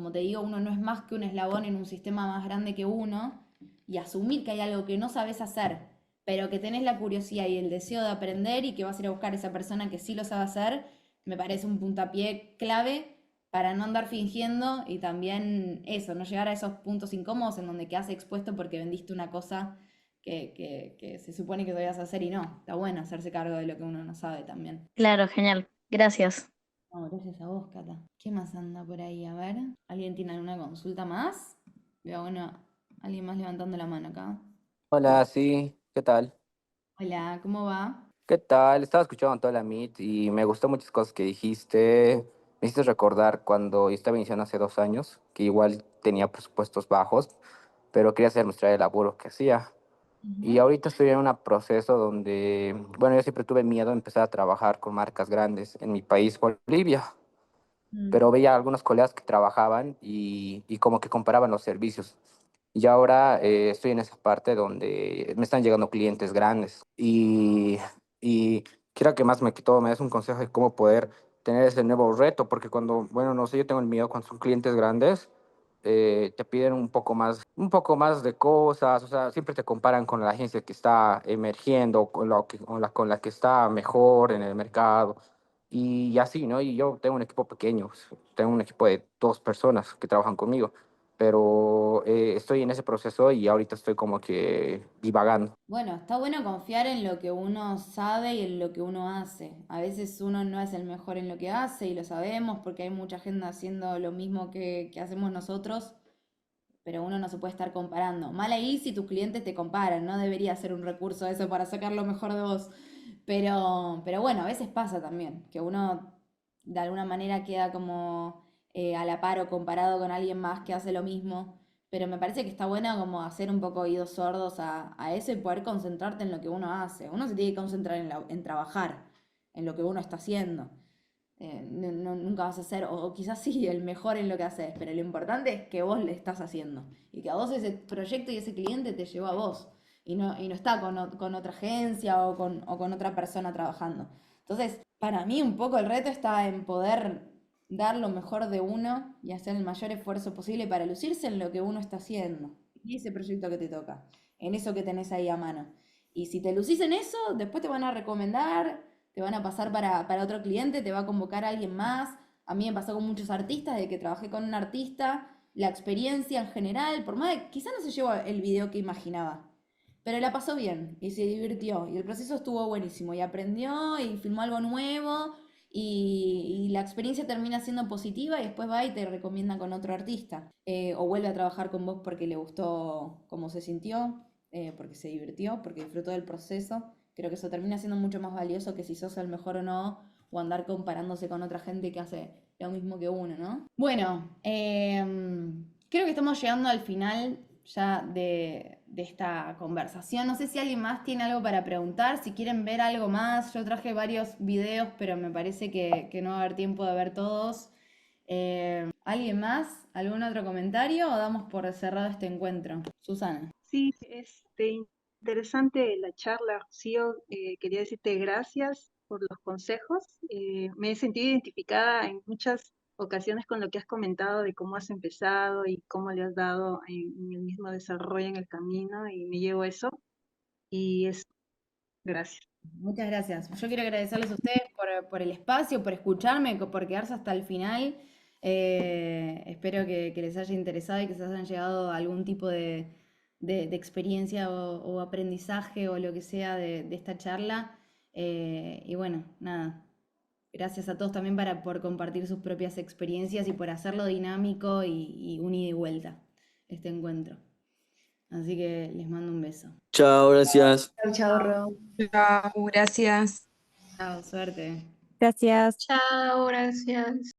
como te digo, uno no es más que un eslabón en un sistema más grande que uno, y asumir que hay algo que no sabes hacer, pero que tenés la curiosidad y el deseo de aprender y que vas a ir a buscar a esa persona que sí lo sabe hacer, me parece un puntapié clave para no andar fingiendo y también eso, no llegar a esos puntos incómodos en donde quedas expuesto porque vendiste una cosa que se supone que debías hacer y no. Está bueno hacerse cargo de lo que uno no sabe también. Claro, genial. Gracias. No, gracias a vos, Cata. ¿Qué más anda por ahí? A ver, ¿alguien tiene alguna consulta más? Veo, bueno, alguien más levantando la mano acá. Hola, sí, ¿qué tal? Hola, ¿cómo va? ¿Qué tal? Estaba escuchando toda la Meet y me gustó muchas cosas que dijiste. Me hiciste recordar cuando yo estaba iniciando hace 2 años, que igual tenía presupuestos bajos, pero quería hacer mostrar el laburo que hacía. Y Ujú. ahorita estoy en un proceso donde, bueno, yo siempre tuve miedo de empezar a trabajar con marcas grandes en mi país, Bolivia, Mm. pero veía algunos colegas que trabajaban y como que comparaban los servicios. Y ahora estoy en esa parte donde me están llegando clientes grandes y quiero que más me des un consejo de cómo poder tener ese nuevo reto, porque cuando, bueno, no sé, yo tengo el miedo cuando son clientes grandes, te piden un poco más de cosas, o sea, siempre te comparan con la agencia que está emergiendo, con la que está mejor en el mercado. Y así, ¿no? Y yo tengo un equipo pequeño, tengo un equipo de 2 personas que trabajan conmigo, pero estoy en ese proceso y ahorita estoy como que divagando. Bueno, está bueno confiar en lo que uno sabe y en lo que uno hace. A veces uno no es el mejor en lo que hace y lo sabemos porque hay mucha gente haciendo lo mismo que hacemos nosotros, pero uno no se puede estar comparando. Mal ahí si tus clientes te comparan, no debería ser un recurso eso para sacar lo mejor de vos. Pero bueno, a veces pasa también, que uno de alguna manera queda como a la par o comparado con alguien más que hace lo mismo. Pero me parece que está bueno como hacer un poco oídos sordos a eso y poder concentrarte en lo que uno hace. Uno se tiene que concentrar en trabajar, en lo que uno está haciendo. Nunca vas a ser, o quizás sí, el mejor en lo que haces, pero lo importante es que vos le estás haciendo y que a vos ese proyecto y ese cliente te llevó a vos y no está con otra agencia o con otra persona trabajando. Entonces, para mí un poco el reto está en poder dar lo mejor de uno y hacer el mayor esfuerzo posible para lucirse en lo que uno está haciendo, y ese proyecto que te toca, en eso que tenés ahí a mano. Y si te lucís en eso, después te van a recomendar, te van a pasar para otro cliente, te va a convocar a alguien más. A mí me pasó con muchos artistas, de que trabajé con un artista, la experiencia en general, por más de, quizás no se llevó el video que imaginaba, pero la pasó bien y se divirtió y el proceso estuvo buenísimo y aprendió y filmó algo nuevo y la experiencia termina siendo positiva y después va y te recomienda con otro artista. O vuelve a trabajar con vos porque le gustó cómo se sintió, porque se divirtió, porque disfrutó del proceso. Creo que eso termina siendo mucho más valioso que si sos el mejor o no, o andar comparándose con otra gente que hace lo mismo que uno, ¿no? Bueno, creo que estamos llegando al final ya de esta conversación. No sé si alguien más tiene algo para preguntar, si quieren ver algo más. Yo traje varios videos, pero me parece que no va a haber tiempo de ver todos. ¿Alguien más? ¿Algún otro comentario o damos por cerrado este encuentro? Susana. Sí, interesante la charla, Rocío. Quería decirte gracias por los consejos. Me he sentido identificada en muchas ocasiones con lo que has comentado de cómo has empezado y cómo le has dado en el mismo desarrollo en el camino y me llevo eso. Y eso, gracias. Muchas gracias. Yo quiero agradecerles a ustedes por el espacio, por escucharme, por quedarse hasta el final. Espero que les haya interesado y que se hayan llegado a algún tipo de experiencia o aprendizaje o lo que sea de esta charla. Y bueno, nada. Gracias a todos también por compartir sus propias experiencias y por hacerlo dinámico y un ida y vuelta este encuentro. Así que les mando un beso. Chao, gracias. Chao, Ro. Chao, gracias. Chao, suerte. Gracias. Chao, gracias.